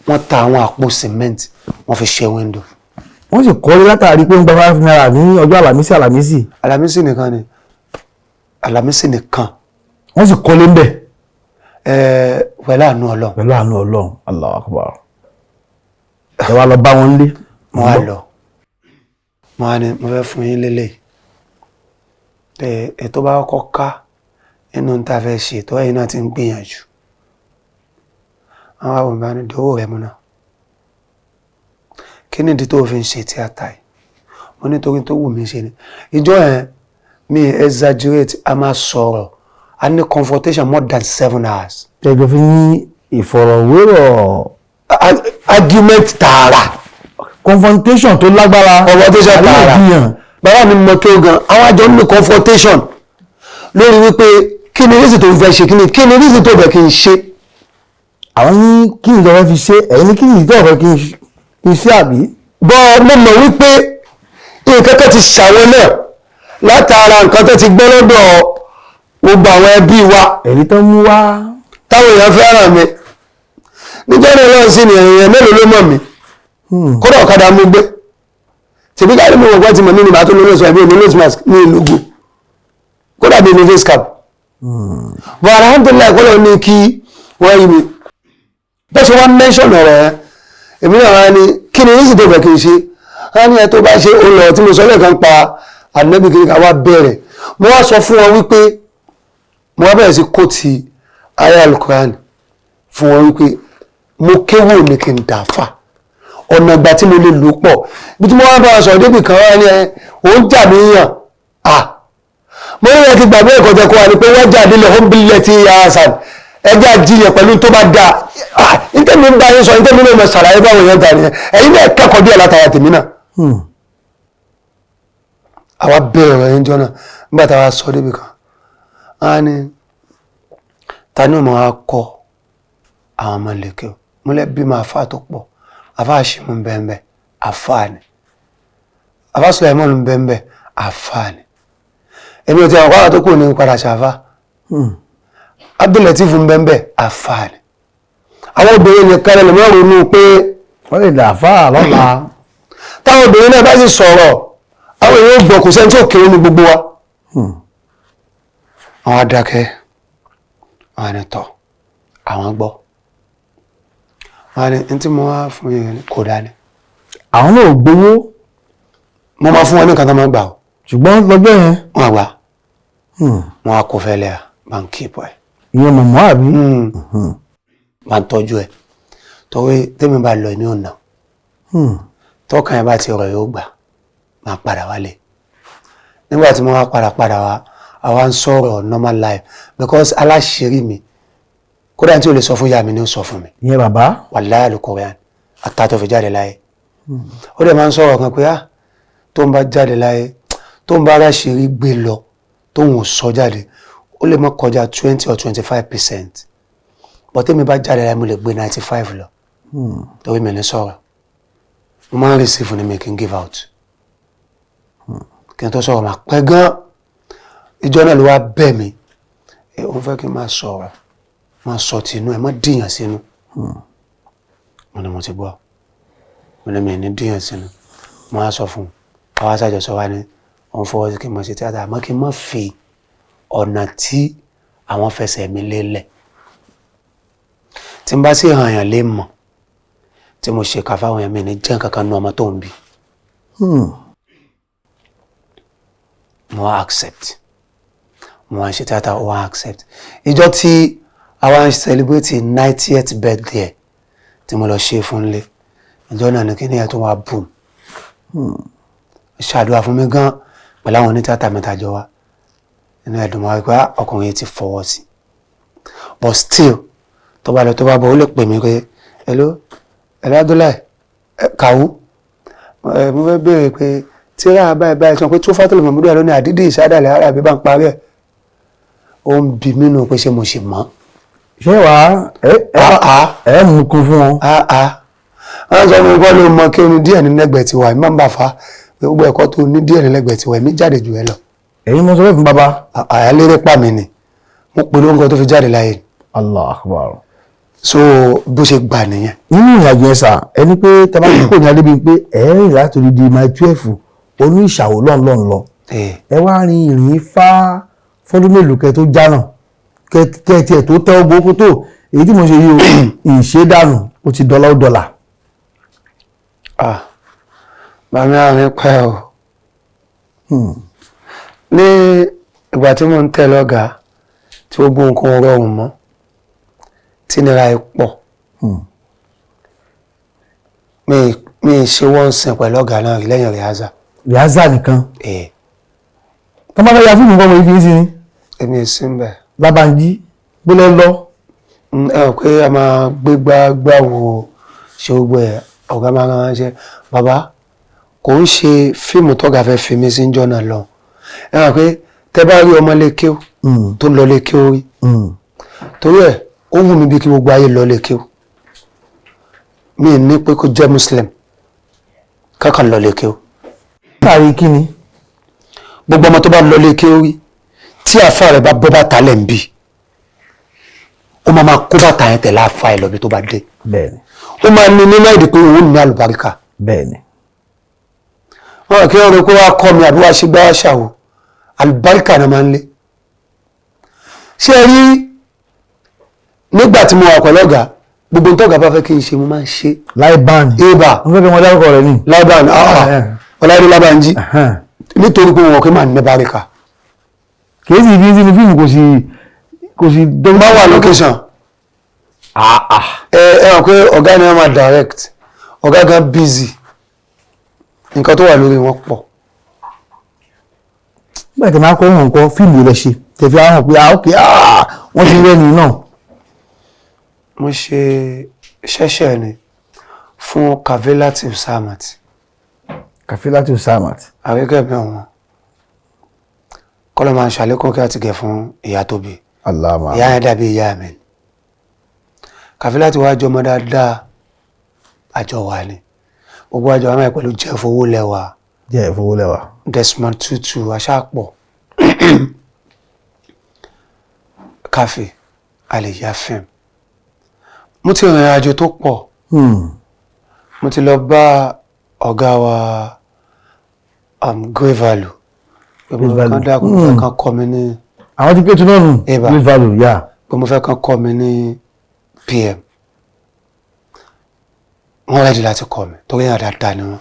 wọ́n ta àwọn àpò cement wọ́n fi ṣe wíńdò. wọ́n sì kọ́lé látàrí pé ń gba $5 ní ọjọ́ àlàmísì nìkan ni àlàmísì nìkan. wọ́n sì kọ́lé ń bẹ̀. pẹ̀lú àánú Ọlọ́run. Allahu Akbar. ẹ wá lọ bá wọn lé. mo wá lọ mo wá ní mo fẹ́ fún yín lélẹ̀ ètò bá kọ́kọ́ ká nínú tá a fẹ́ ṣe ètò ẹ̀yìn náà ti ń gbìyànjú àwọn àwọn ìbáni dọ́wọ́ rẹ̀ múná kí ni ìdí tó fi ń ṣe tíátà yìí mo nítorí tó wù mí ṣe ni ìjọ yẹn mi exaggerate a máa sọ̀rọ̀ a ní confrontation more than 7 hours. tẹ̀jọ́ fi ní ìfọ̀rọ̀wérọ̀ argument tààrà confrontation tó lágbára confrontation tààrà bàbá mi mọ kí o gan àwọn àjọ ní confrontation lórí wípé kí ni reason tó fẹ́ ṣe kí ni reason tó fẹ́ kí n ṣe. àwọn ní kí ni ìjọba fi ṣe ẹ̀yin ní kí ni ìjọba kí n ṣe àbí. bọ́ mo mọ̀ wípé nǹkan kan ti ṣàwọn náà látara nǹkan tó ti gbọ́ lọ́dọ̀ gbogbo àwọn ẹbí wa. èyí tó mú wá. táwọn èèyàn fẹ́ràn mi níjọ́ náà lọ́wọ́ sí ni èèyàn mélòó ló mọ̀ mí kódà ọ̀kadà mú gbé tèmi káàdì mi wọ̀n gbọ́ ti mọ̀ mí ní màá tó lórí ẹ̀sùn ẹ̀bí òní mask ní ìlúgbò kódà bí ní face cap. bọ̀ alhamdulillah kọ́lọ̀ ní kí wọ́n yí mi bó ṣe wọ́n mention ọ̀rọ̀ ẹ̀ èmi náà wá ní kí ni yíṣì tó fẹ́ kí n ṣe wọ́n ní ẹ tó bá ṣe ó lọ tí mo sọ lẹ́ẹ̀kan pa ànábì kiri ká wá bẹ̀rẹ̀ mo wá sọ fún wọn wípé mo wá bẹ̀rẹ̀ sí kóòtì ayé alukoran fún wọn wípé mo kéwò ní kí n dàáfà ọ̀nà ìgbà tí mo lè lò pọ̀ bí tí mo wá bá sọ̀rọ̀ débì kan wá ní òun jà mí yàn mo ní ẹ ti gbàgbé ẹ̀kọ́ jẹ́ kó wa ni pé wọ́n jà nílẹ̀ home bill ti ya hasan ẹjẹ́ àjíyàn pẹ̀lú tó bá dáa nítẹ̀mí ń bá yín sọ nítẹ̀mí ló mọ̀ sàlàyé báwọn èèyàn dà nìyẹn ẹ̀yin náà kẹ́kọ̀ọ́ díẹ̀ látara tèmi náà. àwa bẹ̀rẹ̀ ọ̀rọ̀ yẹn jọ náà nígbà táwa sọ débi kan á ní ta ni mo máa kọ́ àwọn ọmọ lẹ́kẹ́ o mo lẹ́ bí máa fà tó pọ̀ àfa àṣìmú bẹ́ẹ̀ àfáàní àfa Sùlẹ̀mọ́nù bẹ́ẹ̀ àfáàní èmi ò ti àwọn kọ́ra tó kù ní padà ṣàfà Abdulatif bẹ́ẹ̀ àfáàní àwọn obìnrin nìkan lè mọ́ ronú pé wọ́n lè dàáfà lọ́la táwọn obìnrin náà bá sì sọ̀rọ̀ àwọn èèyàn gbọ́ kò sẹ́ni tí ò kéré ní gbogbo wa àwọn adákẹ́ àwọn ẹni tọ́ àwọn gbọ́ wọ́n ní tí mo wá fún yẹn kò dání. àwọn náà gbowó. mo máa fún wọn ní nǹkan tó máa gbà o. ṣùgbọ́n lọ́jọ́ yẹn. wọ́n àgbà wọ́n á kó fẹ́lẹ́ à máa ń kíìpọ̀ ẹ̀. ìyẹn mọ̀mọ́ àbí. máa ń tọ́jú ẹ̀ tọ́wé tẹ́mi bá lọ ní ọ̀nà tọ́kàn yẹn bá ti rọ̀ yóò gbà máa padà wálé. nígbà tí mo wá padà wá àwa ń sọ̀rọ̀ normal life because aláṣírí mi kódà tí o lè sọ fún ìyá mi ni ó sọ fún mi. ìyẹn bàbá. wàláhì al-Qur'an àtàtọ̀ fi jáde láyé. ó dẹ̀ máa ń sọ̀rọ̀ kan pé tó ń bá jáde láyé tó ń bá ara ṣeré gbé lọ tóun ò sọ jáde ó lè má kọjá 20 or 25%, but tèmi bá jáde láì mo lè gbé 95 lọ torí mi ní sọ̀rọ̀ mo máa ń receive ní mi kí n give out kí n tó sọ̀rọ̀ máa pẹ́ gan ìjọ náà ló wá bẹ̀ mí òun fẹ́ kí n máa sọ̀rọ̀ máa sọ tìǹú ẹ̀ má dìyàn sínú mo ní mo ti gbọ́ mo ní mi ní dìyàn sínú mo á sọ fún un àwọn aṣáájọsọ wa ní òun fọwọ́ sí kí n mọ̀ sí tíátà àmọ́ kí n má fi ọ̀nà tí àwọn fẹsẹ̀ mi lélẹ̀ tí n bá sì hàn yàn lé mọ̀ tí mo ṣe kàfá àwọn ẹ̀mí ní jẹ́ kankan nu ọmọ tó ń bí mo wá accept mo wá ṣe tíátà ó wá accept ìjọ tí àwa ń celebrate 90th birthday tí mo lọ ṣe fún lé ìjọ náà ní kí ni ẹ̀ tó wá boom ṣàdúrà fún mi gan pẹ̀lú àwọn onítìátà mẹ́ta jọ wá inú ẹ̀dùn máa wípé ọkùnrin ti fọwọ́ sí but still tó bá lọ tó bá bọ̀ ó lè pè mí pé hello Abdullahi kàwú mo fẹ́ béèrè pé tíra báyìí sọ pé tó fátìlì mọ̀mọ́dúnrún lónìí àdídì ìsádàlẹ̀ ara àbí bá ń parí ẹ̀ ó ń bi mí nù pé ṣé mo ṣì mọ́. ṣé wàá ẹ mú kún fún wọn. wọ́n sọ fún mi kọ́ ló mọ kí o ní díẹ̀ ní lẹ́gbẹ̀ẹ́ tiwa ìmọ̀ ń bà fa gbogbo ẹ̀kọ́ tó ní díẹ̀ ní lẹ́gbẹ̀ẹ́ tiwa èmi jáde jù ẹ lọ. ẹ̀yin mo sọ fún bàbá. àyáléré pa mi ni mo pè lóńgọ tó fi jáde láyé. Allah akbar. so bó ṣe gbà nìyẹn. nínú ìrìnàjò ẹ̀ sà ẹni pé tabakí kò ní adébí pé ẹ̀ẹ́rìn láti rí di máa 12 onú ìṣàwó lọ́nlọ́n lọ. ẹ wá rin ìrìn fá fọ́dún mélòó kẹ tó jánà kẹ tiẹ̀ tó tẹ́ ọgbó kó tó èyí tí mo ṣe yí o ìṣedànù ó ti dọ́là ó dọ́là. bàmí àmì pẹ́ o ní ìgbà tí mo ń tẹ̀ lọ́gàá tí gbogbo nǹkan rọrùn mọ́ tí nira ẹ̀ pọ̀ mi ṣe wọ́n sìn pẹ̀lú ọ̀gá náà lẹ́yìn rìhásà nìkan. tó máa fẹ́ ya fíìmù nǹkan wọ̀nyí fi ń sin ni. èmi sí ń bẹ̀. Lábànjí gbólẹ̀ lọ. ẹ ò pé a máa gbégbá wo ṣe gbogbo ẹ̀ ọ̀gá máa rán ṣe bàbá kò ń ṣe fíìmù tọ́gà fẹ́ fi mí sí ń jọ́nà lọ ẹ wà pé tẹ́ bá rí ọmọ lékeu tó lọ lékeu rí torí ẹ̀ ó wù mí bí kí gbogbo ayé lọ lékeu mi ní pé kó jẹ́ muslim kákan lọ lékeu. káàrí kí ni. gbogbo ọmọ tó bá lọ lékeu rí tí àfa rẹ̀ bá bọ́ bàtà lẹ̀ ń bì ó máa kó bàtà yẹn tẹ̀lé àfa ẹ̀ lọ́bi tó bá dé. bẹ́ẹ̀ni. ó máa ní nínú èdè pé òun ní àlùbáríkà. bẹ́ẹ̀ni. wọn kí wọn rò pé wàá kọ́ mi àbí wàá ṣe gbá wàá ṣàwò àlùbáríkà náà máa ń lé. ṣé ẹ rí nígbà tí mo wà pẹ̀lú ọ̀gá gbogbo nítorí ọ̀gá bá fẹ́ kí n ṣe mo máa ń ṣe. Láìbán. eba wọ́n fẹ́ kí wọ́n dárúkọ rẹ̀ ní. Láìbán ọ̀làdé Lábànjí nítorí pé wọn kì í máa ní báríkà. kì í sì fi sínú fíìmù kò sí. bá wà location. ẹ hàn pé ọ̀gá ni wọ́n máa direct ọ̀gá gan busy nǹkan tó wà lórí wọn pọ̀. bẹ́ẹ̀ tí máa kọ́ wọn nǹkan fíìmù rẹ̀ ṣe tẹ̀fí àwọn pé wọ́n ti rẹ́ni náà. mo ṣe ṣẹ́ṣẹ́ ni fún Kafilatu Samat. Kafilatu Samat. àríkẹ́ mi ọ̀wọ́n kọ́lọ́ máa ń ṣàlékún kí a ti gẹ̀ fún ìyá tó bí. Allahumma. ìyá yẹn dàbí ìyá mi. Kafilatu wá jọmọ dáadáa àjọ wà ní gbogbo àjọ àmọ́ pẹ̀lú jẹ́ fowó lẹ́wà. jẹ́ fowó lẹ́wà. Desmond Tutu aṣáàpọ̀ káfí àlèyá fíìmù. mo ti rìnrìn àjò tó pọ̀ mo ti lọ bá ọ̀gá wa Great Value pé mo fẹ́ kán dákun mo fẹ́ kán kọ́ mi ní. àwọn tí kéètù náà nù. Great Value yà. pé mo fẹ́ kán kọ́ mi ní PM wọ́n rẹ́dí láti kọ́ mi torí yàn dáadáa ni wọ́n.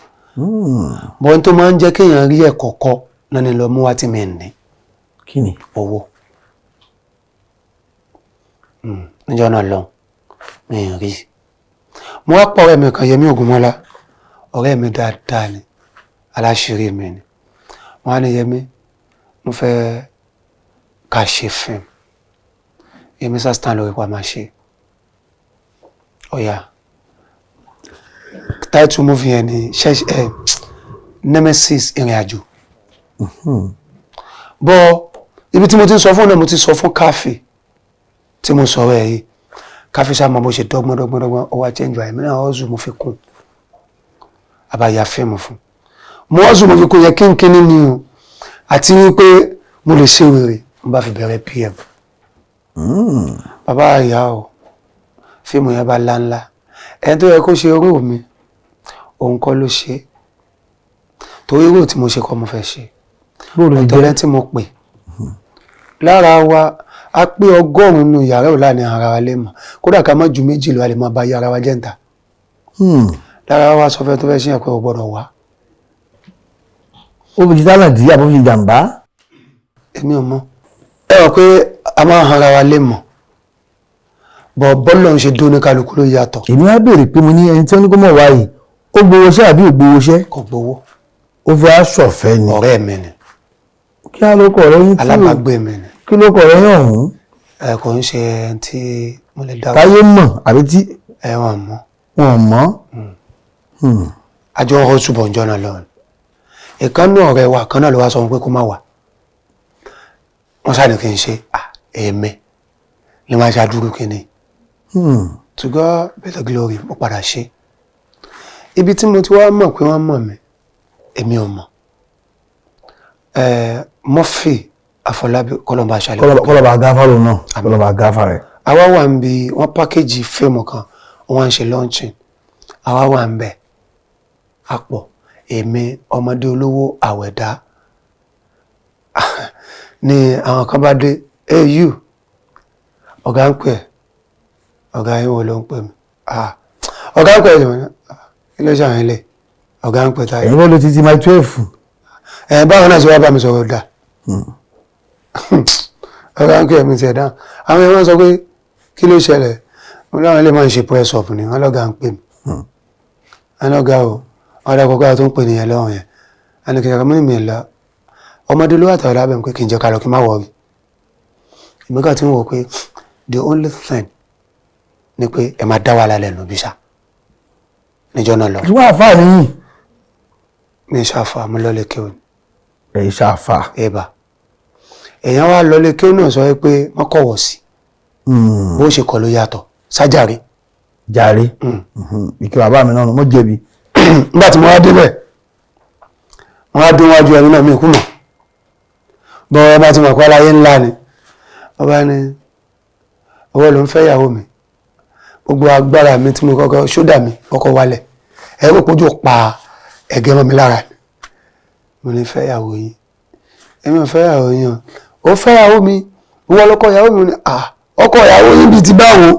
bọ́n tó máa ń jẹ́ kéèyàn rí ẹ̀kọ́ kọ́ náà ni lọ mú wá tí mi ní. kí ni. owó. níjọ́ náà lọ mi ì rí. mo wá pọ̀ ọ̀rẹ́ mi kan Yẹmí Ògúnmọ́lá ọ̀rẹ́ mi dáadáa ni aláṣírí mi ni wọ́n á ní Yẹmí mo fẹ́ ká ṣe fíìmù Yẹmí sásítàn lórí pa máa ṣe ọ̀yà táìtù múfì yẹn ni Nemesis ìrìn àjò bọ́ ibi tí mo ti ń sọ fún náà mo ti sọ fún káfí tí mo sọ̀rọ̀ ẹ̀ yìí káfí sáà mo ṣe dọ́gbọ́n ọwọ́ change wáyé mìíràn ọ̀zù mo fi kún àbáyá fíìmù fún mo ọ̀zù mo fi kún yẹ kínkínní ni o àti wípé mo lè ṣe wèrè mo bá fi bẹ̀rẹ̀ PM bàbá àyà o fíìmù yẹn bá láńlá ẹni tó yẹ kó ṣe orú mi òun kọ́ ló ṣe torí irú tí mo ṣe kọ́ mo fẹ́ ṣe ọ̀tọ̀lẹ́ tí mo pè lára wa a pé 100 nínú yàrá ò láàrin ara wa lè mọ̀ kódà ká má ju 2 lọ a lè máa bá yàrá wa jẹ́ǹta lára wa sọ fẹ́ tó fẹ́ ṣe ẹ̀kọ́ ò gbọ́dọ̀ wá. ó fi jítánà dí àbó fi jàǹbá. èmi ò mọ̀ ẹ rò pé a máa ń ara wa lè mọ̀ bọ̀ bọ́ọ̀lù ń ṣe dún ní kálukú ló yàtọ̀. èmi wá béèrè pé mo ní ẹni tí wọ́n ní kó mọ̀ wáyé ó gbowó iṣẹ́ àbí ò gbowó iṣẹ́. kò gbowó. ó fẹ́ aṣọ̀fẹ́ ni. ọ̀rẹ́ mi ni. kí á ló kọ̀ ọ̀rẹ́ yín tí alábàágbé mi ni. kí ló kọ̀ ọ̀rẹ́ yín ọ̀hún. ẹ kò ń ṣe ẹni tí mo lè dá. táyé mọ̀ àbí tí. ẹ wọn mọ̀. wọn mọ̀. àjọ ọ̀rọ̀ túbọ̀ ń jọ́nà lọ. ìkànnì ọ̀rẹ́ wa kan náà ló wá sọ wọn pé kó má wà. wọ́n sáré kí n ṣe èmi ni wọ́n á ṣàdúró kí ni. To God be the glory mo padà ṣe. Ibi tí mo ti wá mọ̀ pé wọ́n mọ̀ mí èmi ò mọ̀. Murphy Afọlábí kọlọmba ṣàlẹ. kọlọba gáfárò náà kọlọba gáfárẹ. àwa wà ń bi wọ́n pákéjì fíìmù kan wọ́n ń ṣe launching àwa wà ń bẹ̀ àpọ̀ èmi ọmọdé olówó àwẹ̀dá ni àwọn kan bá dé au ọ̀gá ń pè ọ̀gá yín wo ló ń pè mí ọ̀gá ń pè ẹ̀ kí ló ṣàwọn ilé ọ̀gá ń pè táyé. ẹ̀yin wọ́n lo títí my 12. báwọn náà ṣe wá bá mi sọ̀rọ̀ dà ọ̀gá ń pè mí tiẹ̀ dáhùn àwọn èèyàn sọ pé kí ló ṣẹlẹ̀ mo láwọn ilé máa ń ṣe press up ni wọ́n lọ́gà ń pè mí wọ́n lọ́gà o ọ̀dà kọ́kọ́ tó ń pè nìyẹn lọ́wọ́ yẹn ẹni kìí ọmọ mi lọ ọmọdé ló wà tàwọn lábẹ́ pé kí n jẹ́ ká lọ kí n má wọ̀rí ìmọ̀ká tí ń wò pé the only thing ni pé ẹ máa dá wà lálẹ́ nù bíṣà níjọ́ náà lọ. ìwọ àfáà nìyí. mi ṣàfà mo lọ́lẹ̀ kí o ní. ẹ̀yin ṣàfà. ẹ̀bà èèyàn wá lọ́lẹ̀ kí o náà sọ pé wọ́n kọ̀wọ̀ sí bó ṣe kọ̀ ló yàtọ̀ sájàre. jàre ìkí bàbá mi náà mo jẹ̀bi. nígbà tí mo wá débẹ̀ wọ́n á dún wájú ẹni náà mi kú mọ̀ bọ́ ọba tí mo kọ́ láyé ńlá ni ọba ni owó ló ń fẹ́ ìyàwó mi gbogbo agbára mi tí mo kọ́kọ́ ṣódà mi kọ́kọ́ wálẹ̀ ẹ̀rọ pójú pa ẹ̀gẹ́ mọ́ mi lára ni mo ní fẹ́ ìyàwó yín èmi ò fẹ́ ìyàwó yín ó fẹ́ ìyàwó mi ìwọ lọ́kọ ìyàwó mi ni ọkọ ìyàwó yín bíi ti báwo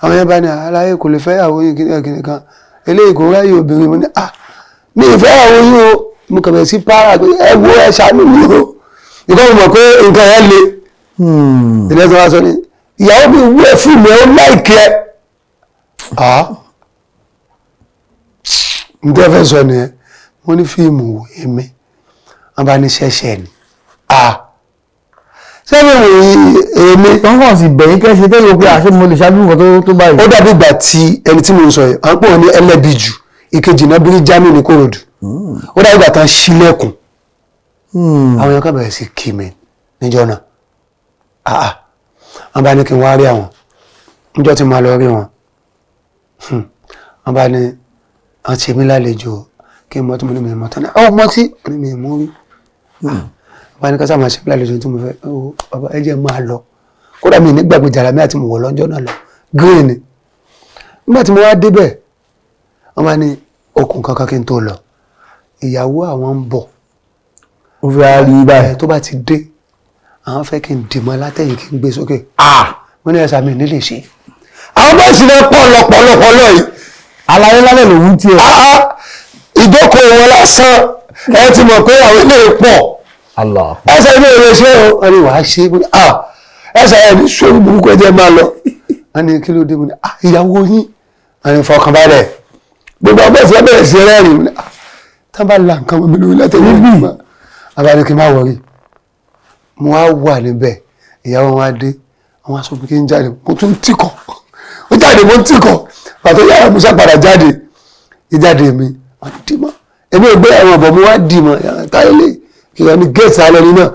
àwọn yẹn bá ní aláyé kò lè fẹ́ ìyàwó yín kíní kan eléyìí kò ráyè obìnrin mo ní mi ì fẹ́ ìyàwó yín o mo kàn bẹ̀ sí para pé ẹ wo ẹ ṣàánú mi o ìkọ́ mi mọ̀ pé nǹkan yẹn le ìdílé tí wọ́n sọ ni ìyàwó mi wú ẹ fún mi ó láìkẹ́ n tẹ́ fẹ́ sọ nìyẹn mo ní fíìmù wò èmi wọ́n bá ní ṣẹ̀ṣẹ̀ ni sẹ́mi wò èmi. wọ́n kàn sí bẹ̀yìn kẹ́sì tẹ́lẹ̀ pé àṣẹ mo lè ṣáájú nǹkan tó báyìí. ó dàbí ìgbà tí ẹni tí mo ń sọ yìí à ń pè wọ́n ní ẹlẹ́bìjù ìkejì náà bírí Jamiu ní Kòròdú ó dàbí ìgbà tán ṣílẹ̀kùn àwọn èèyàn kan bẹ̀rẹ̀ sí kí mi níjọ́ náà wọ́n bá ní kí n wá rí àwọn níjọ́ tí mo lọ rí wọn wọ́n bá ní wọ́n ṣe mí lálejò kí n mọ́ tí mo ní mi mọ́ tán ọmọ tí mo ní mi mú rí wọ́n bá ní ká sáà máa ṣe mí lálejò tí mo fẹ́ bàbá ẹ jẹ́ máa lọ kódà mi nígbàgbé jàrá mi àti mo wọ̀ lọ́jọ́ náà lọ green ni nígbà tí mo wá débẹ̀ wọ́n bá ní okùn kankan kí n tó lọ ìyàwó àwọn ń bọ̀ ó fẹ́ rí báyìí tó bá ti dé àwọn fẹ́ kí n dìmọ́ látẹ̀yìn kí n gbé sókè mo ní ẹ̀sà mi nílé ṣe àwọn bá sì rẹ pọ̀ lọ́pọ̀lọpọ̀ yìí aláyé lálẹ́ lòun tiẹ̀. ìjókòó wọn lásán ẹ ti mọ̀ pé àwọn ilé pọ̀ ẹsẹ̀ ilé ìwé ṣé o wọ́n ní wàá ṣe ẹsẹ̀ ẹ̀ ní sórí burúkú ẹ̀jẹ̀ máa lọ wọ́n ní kí ló dé mo ní ìyàwó yín wọ́n ní fọkànbalẹ̀ gbogbo ọgbẹ́ ìfẹ́ bẹ̀rẹ̀ sí rẹ́rìn tá bá la nǹkan mi lórí látẹ̀yìn ìgbìmọ̀ abáni kí n má wọrí mo wá wà níbẹ̀ ìyàwó wọn á dé àwọn aṣọ kí n jáde mo tún tìkọ̀ ó jáde mo tìkọ̀ pàtó yàrá musa padà jáde ìjáde mi wọ́n dì mọ́ èmi ò gbé ẹ̀wọ̀n bọ̀ mo wá dì mọ́ táyé lè kí wọ́n ní gẹ́ẹ̀tì alẹ́ ní náà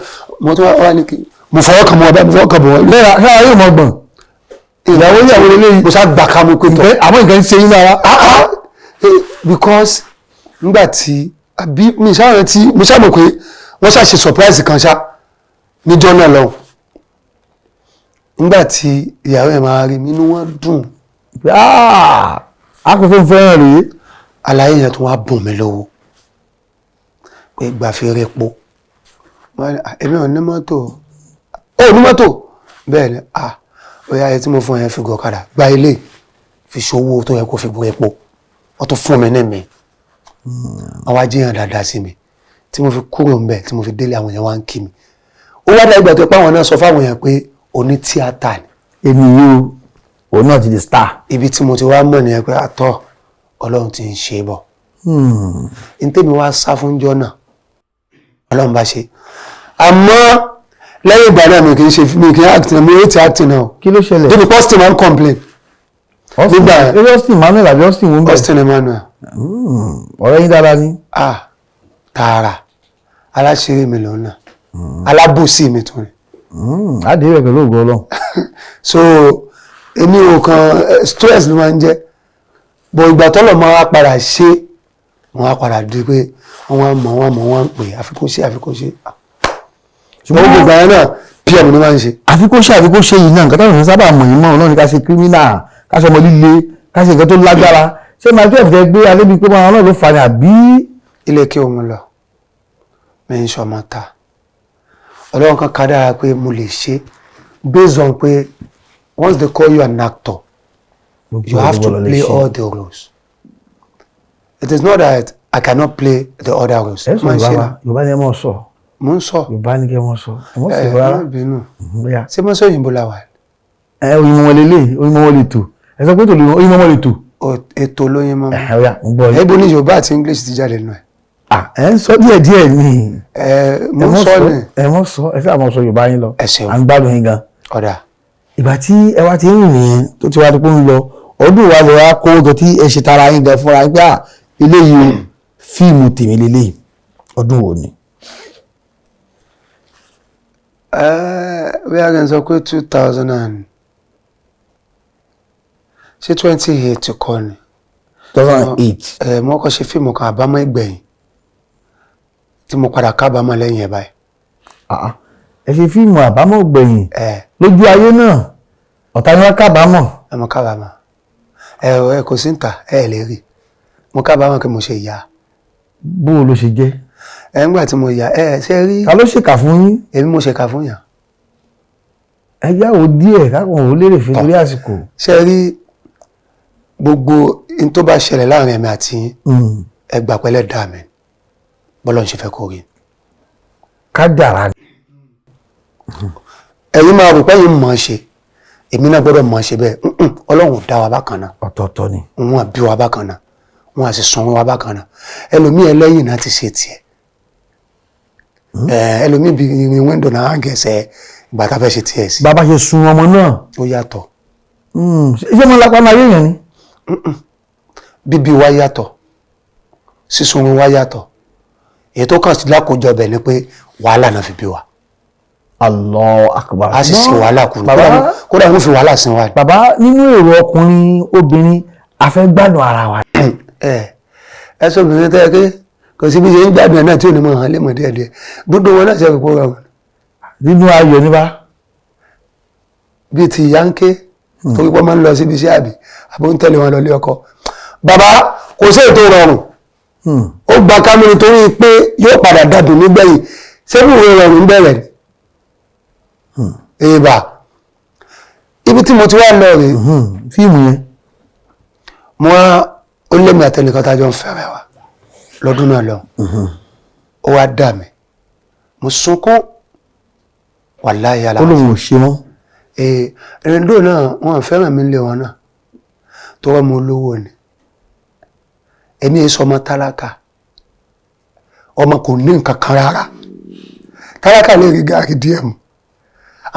mo tún wá ní kí mo fọwọ́ kan mọ́ ọbẹ̀ mo fọwọ́ kan bọ̀ wọ́n. lẹ́yìn ṣáà yóò mọ gbọ̀n ìyàwó lélẹ́yìn mo sá gbà ká mo pé tọ́ àmọ́ nǹkan ń ṣe yín lára. because nígbà tí àbí mi sáwọn tí mo sábà pé wọ́n ṣàṣe surprise kan ṣá níjọ́ náà lọ́hùn nígbà tí ìyàwó ẹ̀ máa rí mi inú wọn dùn. akọ̀fẹ́ fẹ́ràn rèé. àlàyé yẹn tó wá bùn mí lówó pé gbàfẹ́rẹ́ epo èmi ò ní mọ́tò ó ní mọ́tò bẹ́ẹ̀ ni bóyá ayé tí mo fún yẹn fi gọ ọ̀kadà gba ilé fi ṣòwò tó yẹ kó fi bu epo wọ́n tún fún mi ní mi àwọn ajíyàn dáadáa sí mi tí mo fi kúrò ń bẹ̀ tí mo fi délé àwọn èèyàn wá ń kí mi ó wá dá ìgbà tó pé àwọn náà sọ fáwọn èèyàn pé oní tíátà ni. ènìyàn òun náà ti di star. ibi tí mo ti wá mọ̀ nìyẹn pé àtọ́ ọlọ́run ti ń ṣe bọ̀ n tẹ́mi wá sá fún jọ́ náà ọlọ́run bá ṣe àmọ́ lẹ́yìn ìgbà náà mi kì í ṣe mi kì í acting mi ò ti acting náà. kí ló ṣẹlẹ̀. débi Austin máa ń complain. nígbà yẹn Austin Emmanuel àbí Austin wọ́n bẹ̀. Austin Emmanuel. ọ̀rẹ́ yín dára ni. tààrà aláṣírí mi lòun náà alábòsí mi tún ni. adé rẹ̀ pẹ̀lú ògo Ọlọ́run. so èmi ò kan stress ló máa ń jẹ́ bọ̀ ìgbà tọ́lọ̀ máa wá padà ṣe wọ́n á padà di pé wọ́n mọ̀ ń pè àfikún ṣe ṣùgbọ́n gbogbo àyẹ̀ náà pm ni máa ń ṣe. àfikún ṣe yìí náà nǹkan táwọn èèyàn sábà mọ̀ yín mọ́ ọ̀nà ní ká ṣe criminal ká ṣe ọmọ líle ká ṣe nǹkan tó lágbára ṣé máa tó ẹ̀fẹ̀ gbé alẹ́ bíi pé máa náà ló fà ní àbí. ilé kí òun lọ mi ń ṣọmọ ta ọlọ́run kan kádàrá pé mo lè ṣe based on pé once they call you an actor you have to play all the roles. It is not that I cannot play the other roles. ẹ sọ Yorùbá ni ẹ mọ̀ sọ. mo ń sọ. Yorùbá ni kẹ́ mọ̀ sọ. ẹ mọ̀ sọ rárá. bínú ṣé mo sọ òyìnbó la wà. oyin mọ́mọ́ lélẹ̀ oyin mọ́mọ́ lè tò ẹ sọ pé tòlú oyin mọ́mọ́ lè tò. ètò lóyin mọ́mọ́. ọ̀ya ń gbọ́ yìí. ẹ̀bùn ní Yorùbá àti English ti jáde nù ẹ̀. ẹ ń sọ díẹ̀ ni. mo sọ ni. ẹ mọ̀ sọ ẹ sì àmọ̀ sọ Yorùbá yín lọ. ẹ ṣeun. à ń gbádùn yín gan. ọ̀dà. ìgbà tí ẹ wá ti ń rìn yẹn tó ti wá dípò ń lọ ọdún wa lè wá kó jọ tí ẹ ṣe tara yín gan fúnra gbà eléyìí fíìmù tèmi lélẹ́yìí ọdún wo ni. bí a kàn sọ pé 2000 and ṣé 28 kọ́ ni. 2008. mo kọ́ ṣe fíìmù kan àbámọ̀ ìgbẹ̀yìn tí mo padà kábàámọ̀ lẹ́yìn ẹ̀ báyìí. ẹ ṣe fíìmù àbámọ̀ gbẹ̀yìn lójú ayé náà ọ̀tá ni wọ́n kábàámọ̀. mo kábàámọ̀ ẹ kò sí ń ta ẹ lè rí mo kábàámọ̀ kí mo ṣe ìyá. bó o ló ṣe jẹ́. ńgbà tí mo yà ṣe rí. ta ló ṣèkà fún yín. èmi mo ṣèkà fún yàn. ẹ yáwó díẹ̀ kákan ò lérè fi torí àsìkò. ṣe rí gbogbo n tó bá ṣẹlẹ̀ láàrin ẹ̀mí àti yín ẹ gbà pẹ́lẹ́ dà mí bọ́lá ń ṣe fẹ́ kó rí. ká dàrá ni. ẹ̀yin máa rò pé yín mọ̀ ọ́ ṣe èmi náà gbọ́dọ̀ mọ̀ ọ́ ṣe bẹ́ẹ̀ ọlọ́run dá wa bákan náà. ọ̀tọ̀ọ̀tọ̀ ni. wọn bí wa bákan náà wọn á sì sun wa bákan náà ẹlòmíì ẹlẹ́yìn náà ti ṣe tiẹ̀ ẹlòmíì bí irin wíńdò náà á gẹ̀ẹ́sẹ̀ ìgbà tá a fẹ́ ṣe tiẹ̀ sí. bàbá ṣe sun ọmọ náà. ó yàtọ̀. ṣé mo lápá náà yéèyàn ni. bíbí wa yàtọ̀ sísun wa yàtọ̀ èyí tó kàn sí lákòójọ bẹ̀ ni pé wàhálà náà fi bí wa. Allahu Akbar. a sì ṣe wàhálà kù kódà wọn fi wàhálà sin wa. bàbá nínú èrò ọkùnrin obìnrin a fẹ́ gbádùn ara wa. ẹ sọ obìnrin tẹ́ ẹ pé kò sí bí ṣe ń gbádùn ẹ náà tí ò ní mọ̀ hàn lé mọ̀ díẹ̀díẹ̀ gbọ́dọ̀ wọn náà ṣe kókó ra wọn. nínú ayọ̀ níbà. bíi ti Yankee torí pé wọ́n máa ń lọ síbi iṣẹ́ àbò ń tẹ̀lé wọn lọ lé ọkọ. bàbá kò sí ètò rọrùn ó gba kámẹ́rì torí pé yóò padà dàdùn nígbẹ̀yìn sẹ́fù rọrùn bẹ̀rẹ̀ ni. èèbà ibi tí mo ti wá lọ rèé. fíìmù yẹn. mo wá ó lé mi àtẹnìkan tá a jọ ń fẹ́rẹ̀ wa lọ́dún náà lọ ó wá dà mí mo sunkún wàláhì aláwọ̀. ó lóun ò ṣe mọ́. ẹ̀rìndó náà wọ́n fẹ́ràn mi lé wọn náà tó wọ́n mo lówó ni èmi èso ọmọ tálákà ọmọ kò ní nǹkan kan rárá tálákà lè rí gàrí díẹ̀ mu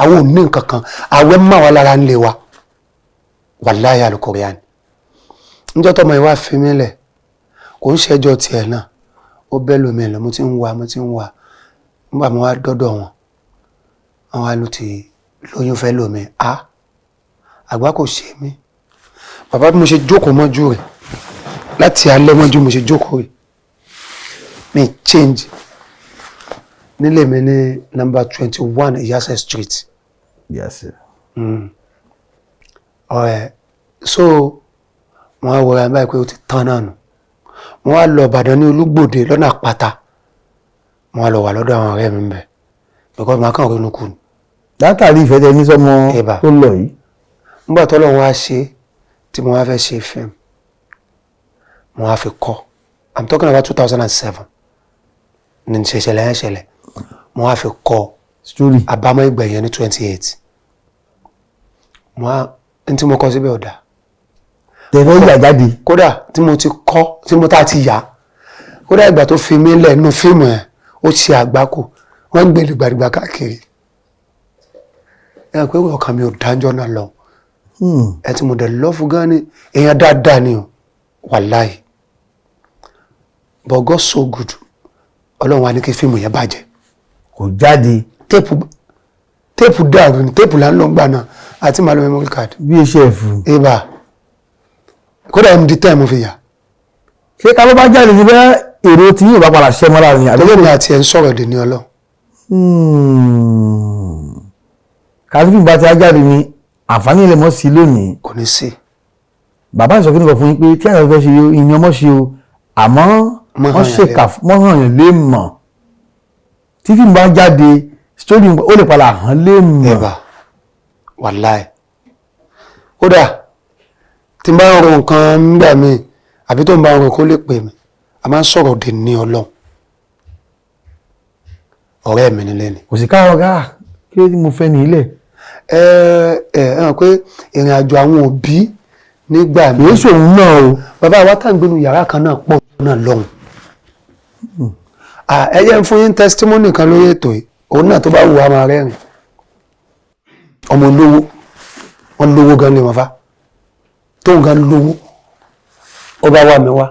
àwọn ò ní nǹkan kan àwẹ̀ má wa lára ń lé wa wàláhì alukóríà ni níjọ́ tọ́mọ ìwà fi mí lẹ̀ kò ń ṣẹjọ́ tiẹ̀ náà ó bẹ́ lómi lọ mo ti ń wá nígbà mo wá dọ́dọ̀ wọn àwọn àlù ti lóyún fẹ́ lómi àgbà kò ṣe mí bàbá bí mo ṣe jókòó mọ́jú rẹ̀ láti alẹ́ mọ́jú mo ṣe jókòó rẹ̀ mi change nílé mi ní number 21 Iyase Street. Yes. So wọ́n á wọra báyìí pé ó ti tán náà nù wọ́n á lọ Ìbàdàn ní Olúgbòde lọ́nà Àpáta wọ́n á lọ wà lọ́dọ̀ àwọn ọ̀rẹ́ mi ń bẹ̀ because màá kàn ronú kù. látàrí ìfẹ́ tẹ ní sọ́mọ tó lọ yìí. nígbà tó lọ́wọ́ wá ṣe tí mo wá fẹ́ ṣe fíìmù mo wá fi kọ́ I'm talking about 2007 ní ìṣẹ̀lẹ̀ yẹn ṣẹlẹ̀ mo wá fi kọ́ story àbámọ̀ ìgbẹ̀yẹn ní 28 mo wá ní tí mo kọ́ síbẹ̀ ọ̀dà tẹ̀fẹ́ ìgbà jáde kódà tí mo ti kọ́ tí mo tá ti yá kódà ìgbà tó fi mí lẹ̀ nínú fíìmù ẹ̀ ó ṣe àgbákò wọ́n ń gbé dìgbàdìgbà káàkiri ẹ̀ pé ọkàn mi ò dájọ́ náà lọ ẹ̀ tí mo dẹ̀ lọ́fù gan ni èèyàn dáadáa ni o wàláhì but God so good ọlọ́run wa ní kí fíìmù yẹn bàjẹ́ kò jáde téèpù dàrú ní téèpù là ń lọ gbà náà àti màá lọ memory card bí iṣẹ́ ẹ̀fù. ibà kódà md ten mo fi yà. ṣé ká ló bá jáde ní bẹ́ẹ̀ èrò tí yóò bá padà ṣẹ́ mọ́ra rìn àdéhùn. àdéhùn àti ẹ̀ ń sọ̀rọ̀ dè ní ọlọ́run. kàdúfì bá ti á jáde ní àǹfààní ilẹ̀ mọ́ sí lónìí. kò ní sí. bàbá ìsọ̀kí nìkan fún yín pé tí àwọn fẹ́ ṣe ìyẹn ọmọ ṣe o àmọ́ wọ́n ṣèkà mọ́hàn yẹn lè mọ̀ tí fíìmù bá jáde story ó lè padà hàn lè mọ̀. ẹ̀bà wàláì kódà tí n bá ń ro nǹkan nígbà míì àbí tó ń bá ń ro kó lè pè mí a máa ń sọ̀rọ̀ dè ní ọlọ́run ọ̀rẹ́ mi nílé ni. kò sí káàrọ̀ gáà kí ló dé mo fẹ́ ní ilẹ̀. hàn pé ìrìn àjò àwọn òbí nígbà míì kì í ṣòun náà o. bàbá wa tá à ń gbénu yàrá kan náà pọ̀ náà lọ́hùn. ẹ jẹ́ ń fún yín testimony kan lórí ètò yìí òun náà tó bá wù wá máa rẹ́rìn ọmọ olówó wọn lówó gan ni wọn fa tóun gan lówó ó bá wà mí wá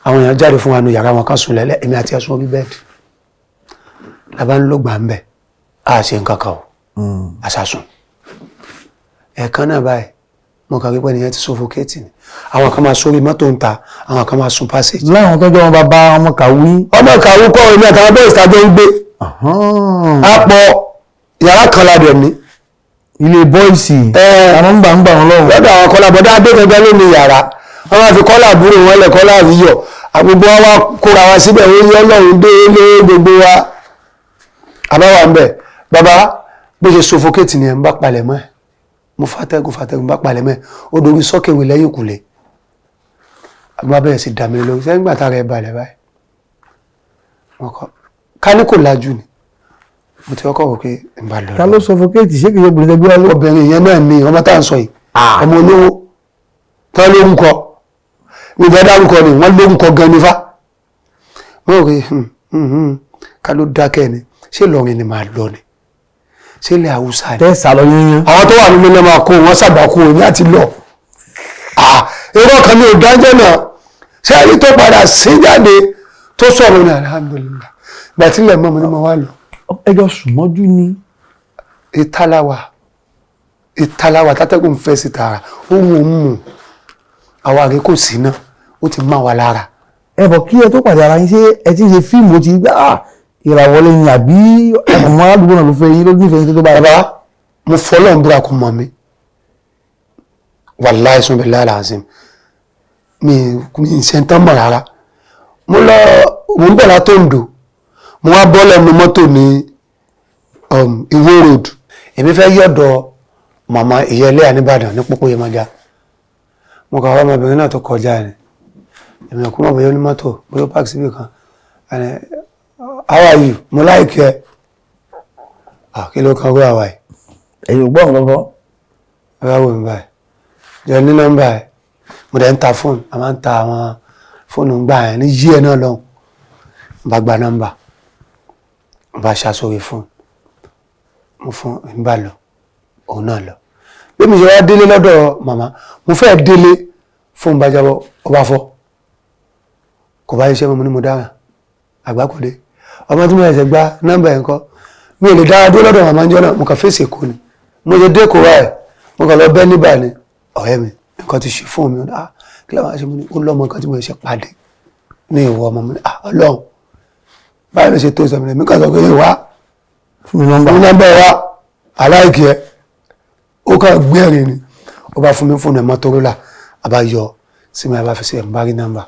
àwọn èèyàn jáde fún wa nu yàrá wọn kan sùn lẹ́lẹ́ èmi àti ẹ̀sùn orí bẹ́ẹ̀dì làbá ń lò gbà ń bẹ̀ á ṣe nǹkan kan o àṣàsùn ẹ̀ẹ̀kan náà báyìí mo kàn rí pé nìyẹn ti suffocate ni àwọn kan máa sórí mọ́tò ń ta àwọn kan máa sun passage. láwọn tó jẹ́ wọn bá bá ọmọ kàwé. ọmọ kàwé kọ́ èmi àtàwọn bẹ́ẹ̀ ìsàjọ́ ń gbé àpọ̀ yàrá kan la dẹ̀ ní. ilé bọ́ìsì àwọn ń gbà wọn lọ́wọ́. lọ́dọ̀ àwọn kọ́lá bọ́dá adé gangan ló ní yàrá wọ́n máa fi kọ́lá àbúrò wọn lẹ̀ kọ́lá àríyọ̀ àgbègbè wa wá kóra wa síbẹ̀ ó yẹ ọlọ́run dé lé gbogbo wa àbáwá ń bẹ̀ bàbá bó ṣe suffocate ni ẹ̀ ń bá palẹ̀ mọ́ ẹ̀ mo fàtẹ́gùn bá palẹ̀ mọ́ ẹ̀ ó dorí sọ́kèwé lẹ́yìn kùlé àbúrò abẹ́rẹ́ sì dà mí lórí sẹ́yìn gbà tára ẹ̀ balẹ̀ báyìí ká ní kò lajú ni mo ti kọ́kọ́ wò pé n bá lọ. ta ló suffocate ṣé kìí obìnrin tẹgbẹ́ wá ló. obìnrin yẹn náà ni ọmọ tá à ń sọ yìí ọmọ olówó tán lórúkọ mi fẹ́ dárúkọ ni wọ́n lórúkọ gan nífà wọ́n rò pé ká ló dákẹ́ ni ṣé Ìlọrin ni màá lọ ni ṣé ilẹ̀ Haúsá ni. tẹ́ sàlọ yíyan. àwọn tó wà nínú ilé máa kó wọn sàgbàkú òní àti lọ èrò kan ní òdájọ́ náà ṣé ẹni tó padà sí jáde tó sọ̀rọ̀ ní alhamdulillah gbà tí ilẹ̀ mọ́ mi ni mo wá lọ. ẹjọ́ sùnmọ́jú ni. ìtàláwà tátẹ́gùn fẹ́ sí tààrà ohun òun àwọn àrẹ kò sí náà ó ti máa wà lára. ẹ bọ̀ kí ẹ tó pàdé ara yín ṣé ẹ ti ń ṣe fíìmù ó ti gbá ìràwọ̀ lẹ́yìn àbí ọmọ aládùúgbò náà ló fẹ́ yín ló nífẹ̀ẹ́ yín tó bá yẹ. bàbá mo fọlọ́ ń búra kó mọ̀ mi wàláhì sùn billahi alazim mi ṣe ń tán mọ̀ rárá mo ń bọ̀ látó ń dò mo wá bọ́ lẹ́nu mọ́tò ní Ìwó road èmi fẹ́ yọ̀dọ̀ màmá ìyẹlé àníbàdàn ní pópó Yemọja mo kà wá ọmọbìnrin náà tó kọjá ni èmi ọkùnrin mọ̀ bóyá onímọ́tò bóyá park síbì kan how are you mo láìkí ẹ kí ló kan wí àwa yìí. ẹ̀yin ò gbọ́ ọ̀rọ̀ lọ́kọ́. ẹ bá wò mí báyìí jẹ́ ní nọ́mbà ẹ̀ mo dẹ̀ ń ta fóònù a máa ń ta àwọn fóònù ń gbà yẹn ní yí ẹ náà lọ́hùn bá gba nọ́mbà bá ṣàṣọrí fóònù mo fún ń bá lọ òun náà lọ bí mi ṣe wá délé lọ́dọ̀ màmá mo fẹ́ délé fóònù bá jábọ́ ó bá fọ́ kò bá iṣẹ́ mọ́ mo ní mo dára àgbákòdé ọmọ tí mo ẹ̀sẹ̀ gba nọ́mbà ẹ̀ ńkọ́ mi ò lè dára dúró lọ́dọ̀ màmá jọ náà mo kàn fèsì èkó ni mo ṣe dé kóra ẹ̀ mo kàn lọ bẹ́ níbà ni ọ̀rẹ́ mi nǹkan ti ṣe fún mi kí ló máa ṣe mo ní ó lọ́mọ nǹkan tí mo ṣe pàdé ní ìwọ ọmọ mi ní ọlọ́run báyìí ló ṣe tó ìsọ̀mìnà mi kàn sọ pé wá fún mi nọ́mbà ẹ̀ wá aláìkí ẹ̀ ó kàn gbé ẹ̀rìn ni ó bá fún mi fún ẹ̀ Motorola àbáyọ sí mi àbá fi sí ẹ̀ ń bá rí nọ́mbà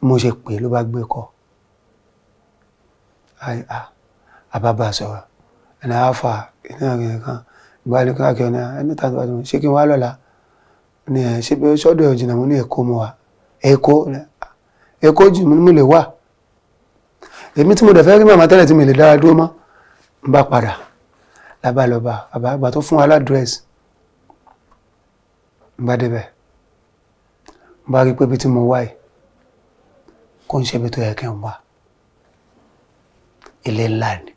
mo ṣe pè é ló bá gbé kọ́ àbábà sọ̀rọ̀ ẹni àáfà iná rẹ̀ kan ìgbàlẹ̀ káàkiri ẹni tàbí àti ṣé kí n wá lọ́la ní ẹ̀ ṣe pé sọ́dọ̀ ìjìnà mo ní Èkó mo wà Èkó jù mo lè wà èmi tí mo dẹ̀ fẹ́ rí màmá tẹ́lẹ̀ tí mi lè dára dúró mọ́ ń bá padà lábàlọ́ba àbá tó fún wa ládírẹ́sì ń bá débẹ̀ ń bá rí pé bí tí mo wáyé kó ń ṣe bí tó yẹ kí n wá ilé ńlá ni.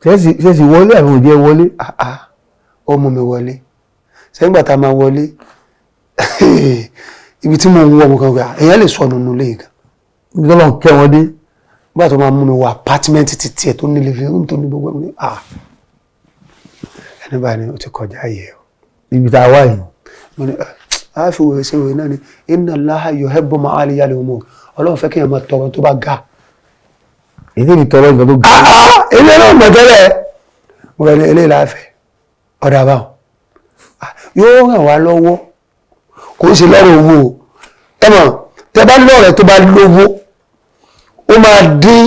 ṣé sì wọlé àbí òjì ẹ wọlé. ó mú mi wọlé sẹ́yìn gbà tá a máa wọlé ibi tí mo ń wọ ọmọ kan gbà èèyàn lè sọnù nulẹ̀ yìí kan. ibi tó lọ kẹ́ wọn dé. nígbà tó máa mú mi wọ apátímẹ́ǹtì títí ẹ̀ tó ní living room tó ní gbogbo ẹ̀ ní ẹni báyìí ni ó ti kọjá yẹ o. ibi tá a wá yìí. mo ní àáfi wòye sí wòye náà ni inna Allaha yuhibbu ma'aliyal umur ọlọ́run fẹ́ kí èèyàn máa tọrọ tó bá ga. èdè mi tọrọ nǹkan tó ga. ilé náà mọ̀ tẹ́lẹ̀ mo rẹ̀ ní ilé ìlàfẹ́ ọ̀dà báwọn yóò ràn wá lọ́wọ́ kò ń ṣe lọ́rọ̀ owó ẹ mọ̀ tẹ́ bá lọ́rẹ̀ tó bá lówó ó máa dín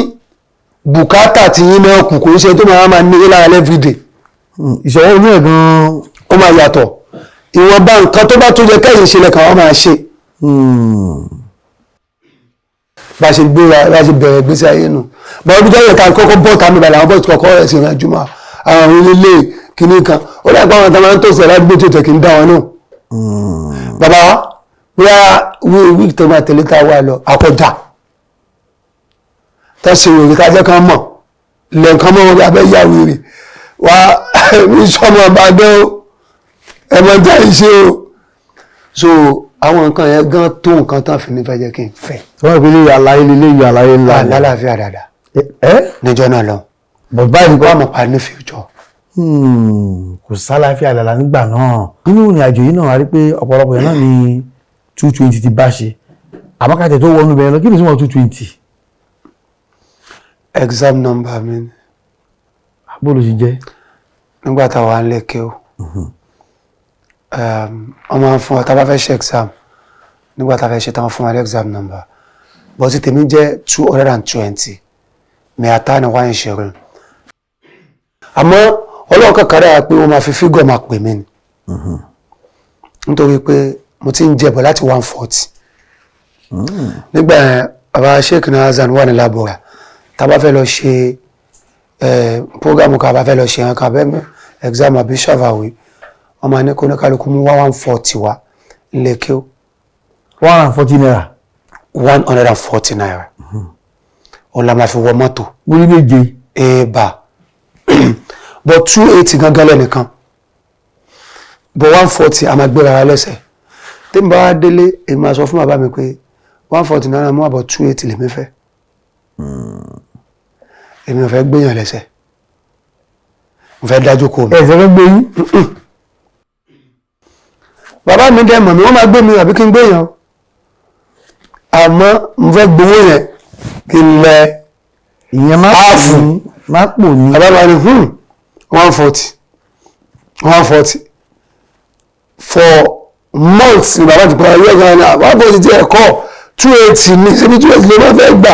bùkátà tí yín náà kù kò ń ṣe tó máa ní lára everyday. ìṣòro inú ẹ̀ gan-an ó máa yàtọ̀ ìwọ̀nba nǹkan tó bá tó jẹ kẹ́yìn ṣe lẹ́kàn wọ́n máa ṣe. bá a ṣe bẹ̀rẹ̀ gbèsè ayé nù báwo bí jẹ́ ìta kọ́kọ́ bọ́ tàmí balẹ̀ àwọn bọ́ọ̀tì kọ́kọ́ rẹ̀ sì rìn àjùmọ̀ àwọn ilé kìíní kan ó dàgbà àwọn àtàwọn tó ṣe ládùúgbò tó tẹ̀ kí ń dá wọn náà. bàbá wíwá wíìkì tó máa tẹ̀lé tá a wà lọ àkọjà tá a ṣe wèrè ká jẹ́ kán mọ̀ lẹ́ẹ̀kan mọ́ wọn abẹ́ yà wèrè wá ní sọmọ àbádọ́ ẹ̀mọ́ tá a ṣe o so àwọn nǹkan yẹn gan tó nǹkan tán fi ní fẹ́ jẹ́ kí n fẹ́. wọ́n fi lè àlàyé ńlá. lálàáfíà dáadáa níjọ́ náà lọ. bàbá yìí kọ́ àmọ́ pa ní future. kò sálàáfíà àlàlà nígbà náà. nínú ìrìn àjò yìí náà a rí pé ọ̀pọ̀lọpọ̀ yẹn náà ni 220 ti bá ṣe àbákàtẹ̀ tó wọnú bẹ̀rẹ̀ lọ kí ni túmọ̀ 220. exam number mi ni. bó ló ṣe jẹ́. nígbà táwa ń lẹ́kẹ́ o wọ́n máa ń fún wa tá a bá fẹ́ ṣe exam nígbà tá a fẹ́ ṣe tán fún wa ní exam number bó ti tèmi jẹ́ 220 mẹ́ta ni wọ́n ń ṣe rẹ̀ àmọ́ ọlọ́run kankan dára pé wọ́n máa fi fígọ̀ máa pè mí ni nítorí pé mo ti ń jẹ̀bọ̀ láti 140 nígbà yẹn bàbá Sheikh Nazan wà ní labora tá a bá fẹ́ lọ ṣe programu kan a bá fẹ́ lọ ṣe ẹ̀ka abẹ́ exam àbí ṣàfàwé wọ́n máa ní kó ní kálukú mú 140 wá nílé kí ó. 140 naira. 140 naira. òun la máa fi wọ mọ́tò. múlí méje. èèbà but 280 gangan lẹ́nìkan but 140 a máa gbéra wa lẹ́sẹ̀ tí n bá wá délé èmi máa sọ fún bàbá mi pé 140 naira mú àbọ̀ 280 lèmi fẹ́ èmi ò fẹ́ gbéyàn lẹ́sẹ̀ mo fẹ́ dájú kó mi. ẹ̀sẹ̀ fẹ́ gbé yín. bàbá mi dẹ́ mọ̀ mi wọ́n máa gbé mi àbí kí n gbéyàn àmọ́ mo fẹ́ gbowó yẹn kí n lẹ ìyẹn má pò ní. bàbá mi 140 for months ni bàbá ti pa ayé ọ̀gá ni àbábọ̀ ti jẹ́ ẹ̀kọ́ 280 ní síbi 280 ló máa fẹ́ gbà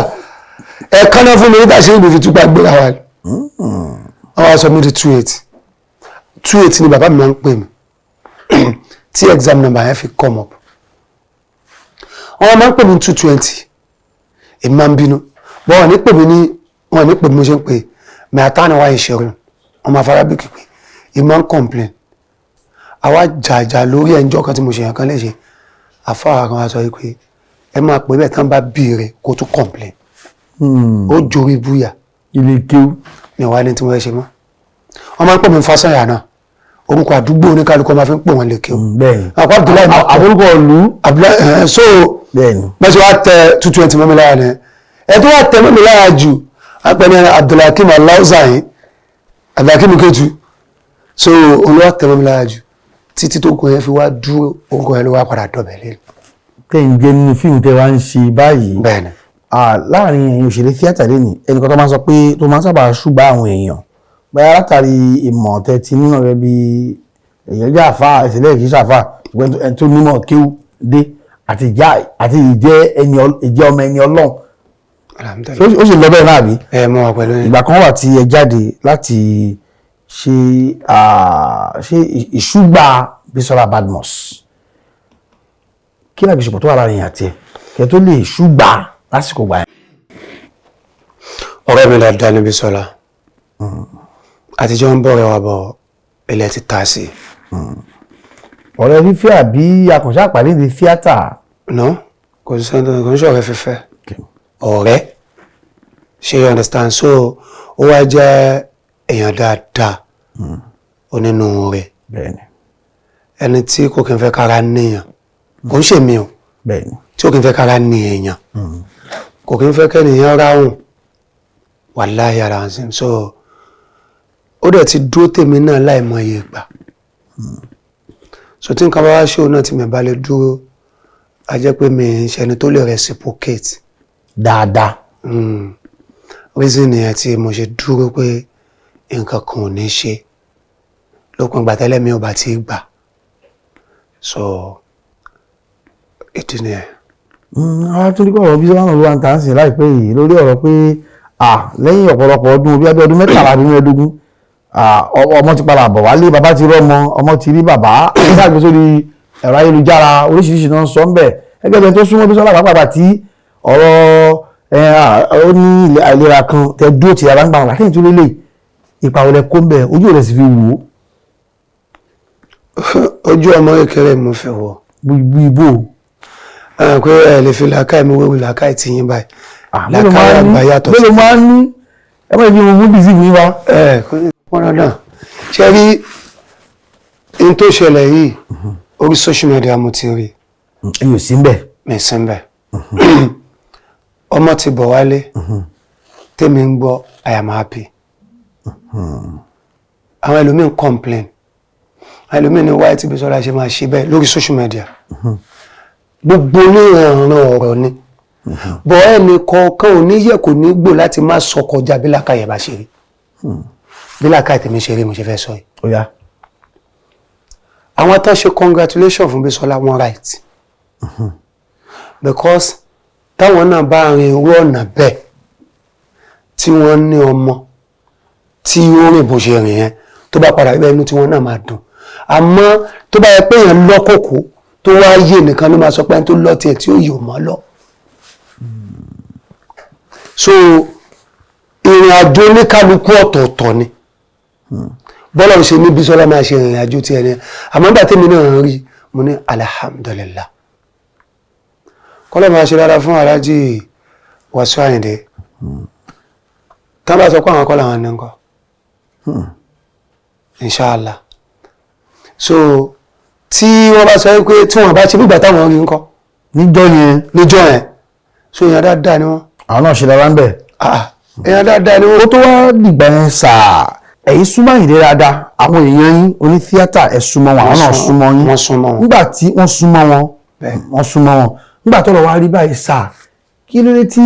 ẹ̀kan náà fún mi nígbà ṣe ibi fi túpa gbéra wa ni àwọn aṣọ mi di 280 ni bàbá mi máa ń pè mí tí exam number yẹn fi come up wọ́n máa ń pè mí 220 èmi máa ń bínú bọ́ wọ́n ní pè mí mo ṣe ń pè mẹ́ta ni wá ìṣẹ̀rùn wọ́n máa fara bí kìpé èmi máa ń complain àwa jàjà lórí ẹnjọ́ kan tí mo ṣe yàn kan léṣe àfáà kan wá sọ pé ẹ máa pè bẹ́ẹ̀ tán bá bí rẹ̀ kó tún complain ó jorí búyà ilé kéwú ní wá ní tí wọ́n ṣe mọ́ wọ́n máa ń pè mí Fásànyà náà orúkọ àdúgbò oníkálukú máa fi ń pè wọ́n lékè o. bẹ́ẹ̀ni àpá Abdullahi àbúrúkọ ìlú so bẹ́ẹ̀ni bẹ́ẹ̀ wá tẹ 220 mọ́mi lára ni ẹ tó wá tẹ mọ́mi lára jù apẹ̀ni Abdulhakeem Aláùsáyìn Abdulhakeem Kétu so olúwa tẹ mọ́mi lára jù títí tó kọ yẹn fi wá dúró orúkọ yẹn ló wá padà dọ̀bẹ̀ lé. tẹ́ ń jẹ́ nínú fíìmù tẹ́ wá ń ṣe báyìí bẹ́ẹ̀ni láàrin ẹ̀yin òṣèré tíátà lẹ́nì ẹnìkan tó máa ń sọ pé tó máa ń sábà ṣùgbọ́n àwọn èèyàn báyà látàrí ìmọ̀ tẹ́ ti nínú rẹ bí èèyàn jẹ́ àfa ìṣẹ̀lẹ̀ kì í ṣàfà ṣùgbọ́n ẹni tó nímọ̀ kéwú dé àti ìjẹ́ ọmọ ẹni Ọlọ́run ó sì lọ bẹ́ẹ̀ náà bí. ẹ mọ wa pẹ̀lú yẹn. ìgbà kan wà tí ẹ jáde láti ṣe ìṣúgbà Bísọ́lá Badmus kí ni àbíṣepọ̀ tó wà láàrin àti ẹ̀ kẹ́ tó lè ṣúgbà lásìkò gbà yẹn. ọ̀rẹ́ mi dáadáa ní Bísọ́lá àtijọ́ ń bọ̀rẹ̀ wa bọ̀ ilẹ̀ ti ta sí. ọ̀rẹ́ fífẹ́ àbí akànṣe àpàdé ní tíátà. no kò sí sẹ́ńtọ́ kò ń ṣọ̀rẹ́ fífẹ́ ọ̀rẹ́ ṣe you understand so ó wá jẹ́ èèyàn dáadáa onínúure ẹni tí kò kí n fẹ́ kára níyàn kò ń ṣe mí o tí kò kí n fẹ́ kára ní èèyàn kò kí n fẹ́ kẹ́nìyàn ráhùn wàláhì ara ń so ó dẹ̀ ti dúró tèmi náà láìmọye ìgbà so tí nǹkan bá wá ṣe òun náà tí mi bá lè dúró a jẹ́ pé mi ń ṣẹni tó lè reciprocate dáadáa. reason nìyẹn tí mo ṣe dúró pé nǹkan kan ò ní ṣe lópin ìgbà tẹ́lẹ̀ mi ò bá ti gbà so ètò nìyẹn. àwọn tó ní kọ́ ọ̀rọ̀ Bísọ́lá náà ló wà ń tà ń sìn láìpẹ́ yìí lórí ọ̀rọ̀ pé lẹ́yìn ọ̀pọ̀lọpọ̀ ọdún bí ọdún mẹ́tàlá àbí mẹ́ẹ̀ẹ́dógún ọmọ ti padà bọ̀ wálé bàbá ti rọ́mọ ọmọ ti rí bàbá àgbẹ̀ sórí ẹ̀rọ ayélujára oríṣiríṣi náà ń sọ ń bẹ̀ gẹ́gẹ́ bí ẹni tó súnmọ́ Bísọ́lá pàápàá tí ọ̀rọ̀ ó ní àìlera kan tẹ dúró ti ara ń gbà wọn láti ìtúrú lè ipa wọlé kó ń bẹ̀ ojú rẹ̀ sì fi wò ó. ojú ọmọ kékeré mo fẹ́ wọ. ibo. pé ẹ lè fi làákàyè mi wéwu làákàyè tí yín báyìí làákàyè àgbà yàtọ̀ sí. bẹ́ẹ̀ ló máa ń ní ẹ má ibi mo fún bìsí fún yín wa. kò ní pọ́n dandan ṣe rí n tó ṣẹlẹ̀ yìí orí social media mo ti rí. ẹ̀yin ò sí ń bẹ̀. mi sí ń bẹ̀. ọmọ ti bọ̀ wálé tèmi ń gbọ́ I am happy. àwọn ẹlòmíín complain àwọn ẹlòmíín ní wáyé tí Bísọ́lá ṣe máa ṣe bẹ́ẹ̀ lórí social media gbogbo oníranran ọ̀rọ̀ ni bọ̀ ẹnì kọ̀ọ̀kan ò ní yẹ kò ní gbò láti má sọ kọjá bí làákàyè bá ṣe rí bí làákàyè tèmi ṣe rí mo ṣe fẹ́ sọ yìí. ó yá. àwọn tó ṣe congratulation fún Bísọ́lá wọn right because táwọn náà bá rin irú ọ̀nà bẹ́ẹ̀ tí wọ́n ní ọmọ tí ó rìn bó ṣe rìn yẹn tó bá padà bẹ́ẹ̀ inú tí wọ́n náà máa dùn àmọ́ tó bá yẹ pé èèyàn lọ́kòkò tó wá yé nìkan ló máa sọ pé ẹni tó lọ tiẹ̀ tí ó yò mọ́ lọ. so ìrìn àjò oníkálukú ọ̀tọ̀ọ̀tọ̀ ni bọ́lá ò ṣe ní Bísọ́lá máa ṣe ìrìn àjò tiẹ̀ ni àmọ́ nígbà tèmi náà rí mo ní alhamdulillah kọ́lọ́ máa ṣe dáadáa fún Aláàjì Wàsíù Àyìndé tá bá sọ pé àwọn kọ́lọ́ àwọn ní nǹkan inshallah so tí wọ́n bá sọ pé tí wọ́n bá ṣe nígbà táwọn rí nǹkan níjọ́ yẹn so èèyàn dáadáa ni wọ́n. àwọn náà ṣe dára ń bẹ̀. èèyàn dáadáa ni wọ́n. ó tó wá dìgbà yẹn sáà ẹ̀yin súnmọ́ Àyìndé dáadáa àwọn èèyàn yín oní tíátà ẹ̀ súnmọ́ wọn àwọn náà súnmọ́ yín wọ́n súnmọ́ wọn. nígbà tí wọ́n súnmọ́ wọn nígbà tó lọ wá rí báyìí sáà kí ló dé tí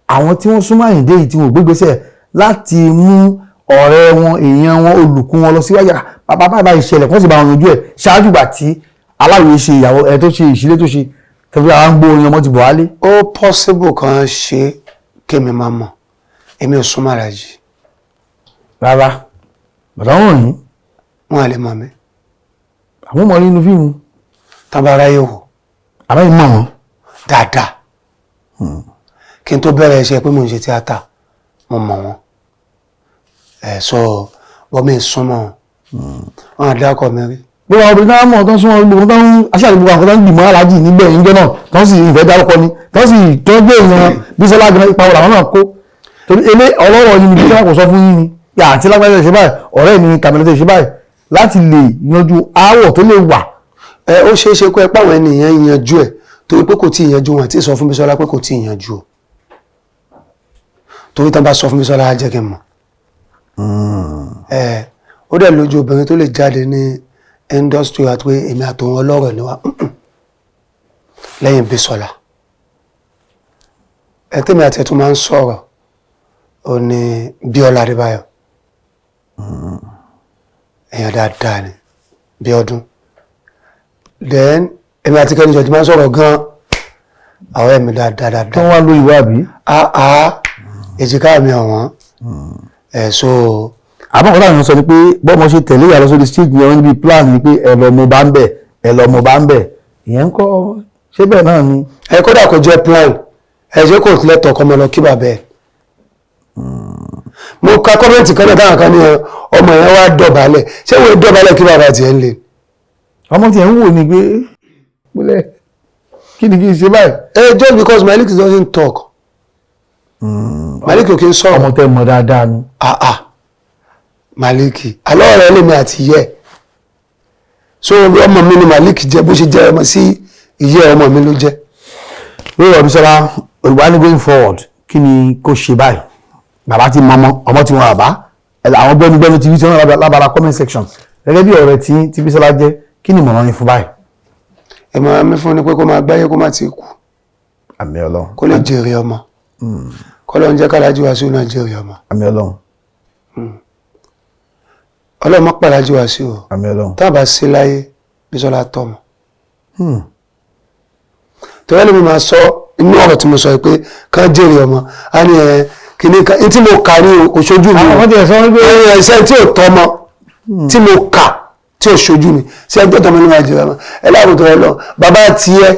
àwọn tí wọ́n súnmọ́ Àyìndé yìí tí wọ́n gbégbésẹ̀ láti mú ọ̀rẹ́ wọn èèyàn wọn olùkú wọn lọ síwájú bàbá bàbá ìṣẹ̀lẹ̀ wọ́n sì bá wọn yanjú ẹ̀ ṣáájú gbà tí aláwòye ṣe ìyàwó ẹ̀ tó ṣe ìṣílẹ̀ tó ṣe tẹ̀fẹ́ àwọn gbó oyin ọmọ ti bọ̀ wálé. ó possible kan ṣe kémi máa mọ̀ èmi ò súnmọ́ Àlàjì. rárá bàtà wọn yìí. wọn à lè mọ̀ mí. àwọn ọmọ nínú fíìmù. tábàárà yóò wò. àbáyé mọ̀ wọn. dáadáa kí n tó bẹ̀rẹ̀ iṣẹ́ pé mò ń ṣe tíátà mo mọ̀ wọn sọ bọ́mí súnmọ́ wọn àdákọ̀ mi rí. gbogbo àwọn obìnrin náà mọ̀ tó ń súnmọ́ gbogbo tó ń aṣáájú gbogbo àwọn tó ń gbìmọ̀ Aláàjì nígbẹ̀ ìjọ náà tó ń sì ìfẹ́ dárúkọ ni tó ń sì tó ń gbé ìran Bísọ́lá gan ipa wọn làwọn náà kó torí ilé ọlọ́rọ̀ yìí ni Bísọ́lá kò sọ fún yín ni yà àti lágbájá ṣe báyìí ọ̀rẹ́ mi Kàmílà ṣe báyìí láti lè yanjú aáwọ̀ tó lè wà. Ó ṣeé ṣe pé páwọn ènìyàn yanjú ẹ̀ torí pé kò tí ì yanjú wọn àti sọ fún Bísọ́lá pé kò tí ì yanjú o torí tán bá sọ fún Bísọ́lá á jẹ́ kí n mọ̀. Ó dẹ̀ lójú obìnrin tó lè jáde ní industry àti pé èmi àtòun ọlọ́rọ̀ ni wá lẹ́yìn Bísọ́lá. Tèmi àti ẹ̀tún máa ń sọ̀rọ̀ ó ní Bíọ́lá Adébáyọ̀. Èèyàn dáadáa ni Bíọ́dún. Then èmi àti Kenny George máa ń sọ̀rọ̀ gan-an àwọn ẹ̀mí dáadáa. tó wá lórí ìwà àbí. Èjìká mi ọ̀wọ́n. So àbọ̀kọ́tà yẹn sọ ni pé bọ́mọ ṣe tẹ̀lé ìyá lọ sórí stage yẹn níbi plan ni pé ẹ lọ mo bá ń bẹ̀ ìyẹn ń kọ́ ṣé bẹ́ẹ̀ náà ni. Kódà kò jẹ́ plan ṣé kò lẹ́tọ̀ ọkọ ọmọ lọ kí bàbá ẹ̀. Mo ka kọ́mẹ́ǹtì kan náà táwọn kan ní ọmọ yẹn wá dọ̀bálẹ̀ ṣé wọ́n dọ̀bálẹ̀ kí bàbá tiẹ̀ ń lè. ọmọ tiẹ̀ ń wò ní pé kí ni kí n ṣe báyìí. Just because Malik doesn't talk. Malik ò kí ń sọ̀rọ̀. ọmọ tẹ mọ dáadáa ni. Malik alọ́ ọ̀rẹ́ lèmi àti ìyẹ́ so ọmọ mi ni Malik jẹ́ bó ṣe jẹ́ ọmọ sí ìyẹ́ ọmọ mi ló jẹ́. lórí ọdún sọlá olùwà ní going forward kí ni kò ṣe báyìí bàbá ti mọ ọmọ tí wọn bàbá àwọn gbẹnugbẹnu ti wí tí wọn lábára comment section gẹ́gẹ́ bí ọ̀rẹ́ tí Bísọ́lá jẹ́ kí ni ìmọ̀ràn yín fún báyìí. ìmọ̀ràn mi fún ni pé kó máa gbáyé kó má ti kú. àmín Ọlọ́run. kó lè jèrè ọmọ. kọ́lọ́run jẹ́ kálájú wá sí òun náà jèrè ọmọ. àmín Ọlọ́run. Ọlọ́run má pàlájú wá sí o. àmín Ọlọ́run. tá a bá sí láyé Bísọ́lá tọ́mọ. torí ẹni mi máa sọ inú ọ̀rọ̀ tí mo sọ pé kán jèrè ọmọ á ní kìíní kan tí mo kà ní òṣojú mi. àwọn ti ẹ̀ sọ wípé ẹ̀ṣẹ̀ tí ò tọ́mọ tí mo kà tí ò ṣojú mi ṣe ẹgbẹ́ tọmọ ní Nàìjíríà mọ́ ẹ láàbò tó lọ bàbá tiẹ̀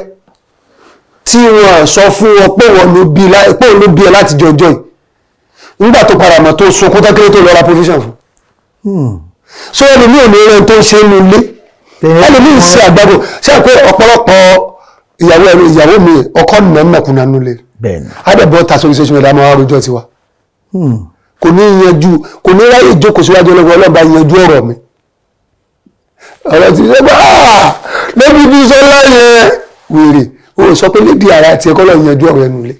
tí wọ́n sọ fún wọn pé wọ́n ló bí ẹ láti jọjọ́ yìí nígbà tó padà mọ̀ tó sunkún tákéré tó lọ ra provision fún. so ẹlòmíì ò ní rẹ tó ń ṣe inú ilé ẹlòmíì ṣe àgbàdo ṣe àpé ọ̀pọ̀lọpọ̀ ìyàwó mi ọkọ nàmẹ̀kùnà nulẹ̀ adẹ̀bọ̀ ta sórí ṣẹ́ṣin ẹ̀dá máa rojọ́ tiwa kò ní yanjú kò ní ráyè jókòó síwájú ọlọ́gbọ́n ọlọ́ba yanjú ọ̀rọ̀ mi ọ̀rọ̀ ti ṣe pé lẹ́bi Bísọ́lá yẹn wèrè o sọ pé lédi ara àti ẹ̀kọ́ lọ́ọ́ yanjú ọ̀rọ̀ ẹnu ilé.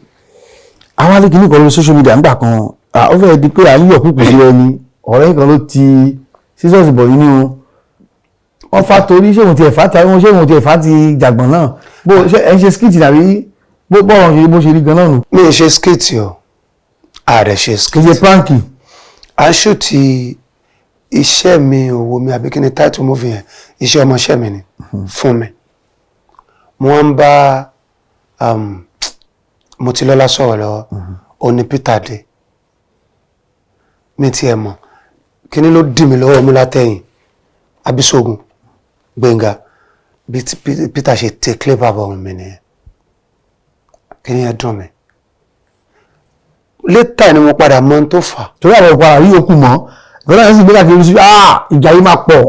àwọn alẹ́ kìíní kan lórí social media ńgbà kan ó fẹ́ di pé à ń yọ̀ pípò sí ẹni ọ̀rẹ́ kan ló ti sísọ́ọ̀sì bọ̀ yìí ní wọ́n fa torí ṣé òun ti ẹ̀fà ti jàgbọ̀n náà bó ṣe ẹ̀ ń ṣe skit tàbí bọ́ọ̀rọ̀ ṣe bó ṣe rí gan náà nù. mi ò ṣe skit o ààrẹ ṣe skit. kì í ṣe pranki. aṣọ ti iṣẹ́ mi òwò mi àbí kí ni title movie yẹn iṣẹ́ ọmọọṣẹ́ mi ni fún mi mo wá ń bá Motilọ́lá sọ̀rọ̀ lọ́wọ́ òní Peter dé mi ti ẹ̀ mọ̀ kí ni ló dì mí lọ́wọ́ mú látẹ̀yìn Abisogun Gbénga bí Peter ṣe tẹ clip àbọ̀rùn mi nìyẹn kí ni ẹ dùn mí létà ni mo padà mọ ohun tó fà. torí àwọn ọ̀pọ̀ àrí yòókù mọ́ ìgbọ́dọ̀ yẹn sì gbé káàkiri sí ìjà yìí máa pọ̀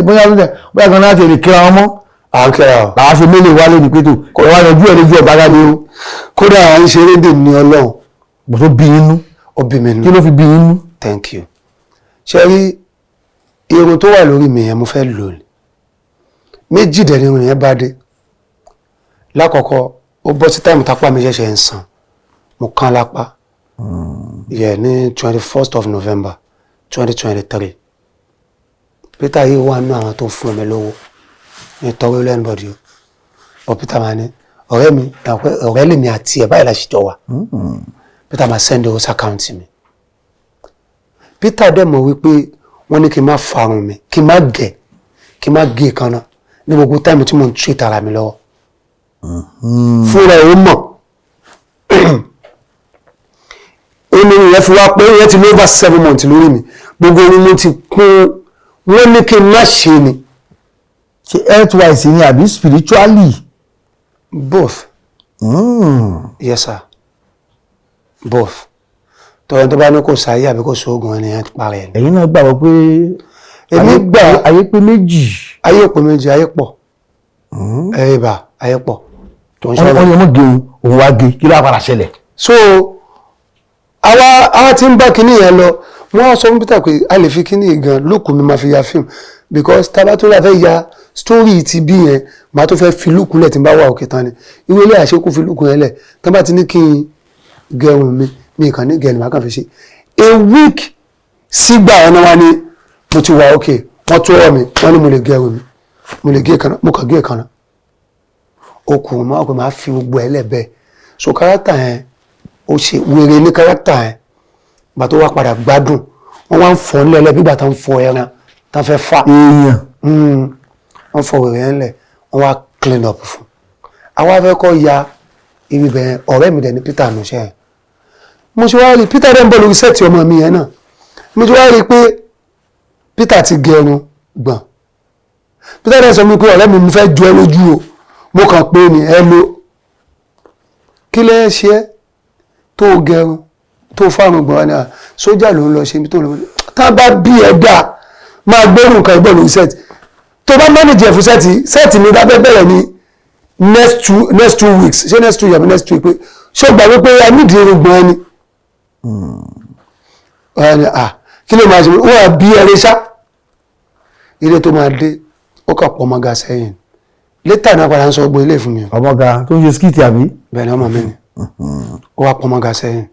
bóyá kan láti èrè kíra wọn mọ́. à ń kíra o. làwọn ṣe mélòó wálé ní pétò kò wá yanjú ẹ̀ lójú ọ̀bá gáde o. kódà à ń ṣe rédè ní Ọlọ́run. bó tó bí inú. ó bí mi nú. kí ló fi bí inú. thank you. ṣe rí irun tó wà lórí mi yẹn mo fẹ́ lò ní méjì dẹ̀ ni irun yẹn bá dé lákọ̀ọ́kọ́ ó bọ́ sí táìmù tápá mi ṣẹ̀ṣẹ̀ ń sàn mo kán lápá ní 21st of November 2023 Peter yìí wà nínú àwọn tó fún mi lówó ní tọrọ lẹ́nu bọ̀dì o Peter máa ní ọ̀rẹ́ lèmi àti ẹ̀ báyìí la ṣe jọ wà Peter máa send owó sí àkáǹtì mi Peter dẹ̀ mọ̀ wípé wọ́n ní kí n má farun mi kí n má gé kaná ní gbogbo táìmù tí mo ń treat ara mi lọ́wọ́ fúnra ẹ̀ ó mọ̀ omi ìyẹn fi wá pé ìyẹn ti lé over 7 months lórí mi gbogbo orin mo ti kún wọ́n ní kí n má ṣe ni. ṣe health-wise ni àbí spiritually. both. Yes sir both. tọ́yọ̀ tó bá ní kò sáyé àbí kò sóògùn ẹni yẹn parẹ́ ni. ẹ̀yin náà gbàgbọ́ pé èmi gbà ayé pé méjì. ayé pé méjì ayé pọ̀ ẹ̀yẹ́bà ayé pọ̀. wọ́n yẹ mọ́ gé òun wá gé kí ló wá padà ṣẹlẹ̀. so àwa ti ń bá kinní yẹn lọ wọ́n á sọ fún Peter pé a lè fi kíní gan lókùn mi máa fi ya fíìmù because tá a bá tó la fẹ́ ya story ti bí yẹn màá tó fẹ́ fi lùkùn lẹ̀ tí n bá wà òkè tán ni ìwé ilé àṣekù fi lùkùn yẹn lẹ̀ tán bá ti ní kí n gẹrun mi kàn ní gẹ̀ẹ́nì màá kàn fi ṣe a week sígbà ọ̀nà wa ni mo ti wà òkè wọ́n tó rọ̀ mi wọ́n ní mo lè gẹrun mi mo lè gé ìkànnà mo kàn gé ìkànnà okùn máa pè máa fi gbogbo ẹ̀ lẹ́bẹ̀ẹ́ so kárátà yẹn ó ṣe wèrè ní kárátà yẹn gbà tó wá padà gbádùn wọ́n wá ń fọ́ nílẹ̀ bí gbà tá ń fọ ẹran tá fẹ́ fà èèyàn wọ́n fọ wèrè yẹn lẹ̀ wọ́n wá clean up fún àwa fẹ́ kọ́ ya ibi bẹ̀rẹ̀ ọ̀rẹ́ mi dẹ̀ ní Peter ànúṣẹ́ yẹn mo ṣe wá rí Peter dẹ̀ ń bọ̀ lórí sẹ́ẹ̀tì ọmọ mi yẹn náà mo ṣe wá rí pé Peter ti gẹrun gbọ̀n Peter dẹ̀ sọ mi pé ọ̀rẹ́ mi mo fẹ́ ju ẹ lójú o mo kàn pé ni ẹ lo kí lẹ́ ṣe é tó gẹrun tó fárun gbọ̀n ni sójà ló ń lọ ṣe ibi tó ń lọ tá a bá bí ẹ dá máa gbẹ́rù nǹkan ìbọn lórí sẹ́ẹ̀tì tó bá manage ẹ̀ fún sẹ́ẹ̀tì mi dábẹ́ bẹ̀rẹ̀ ní next 2 weeks ṣé next 2 yàrá next week pé ṣé o gbà wípé a nídìí irun gbọ̀n ẹni kí ló máa ṣe wọ́n á bí ẹrẹ ṣá ilé tó máa dé ó kà pọ̀ ọmọ ga sẹ́yìn létà náà padà ń sọ gbogbo ilé fún mi. ọmọ ga tó ń ṣe skit àbí. bẹ́ẹ̀ ni ọmọ mi ni ó wá pọ̀ ọmọ ga sẹ́yìn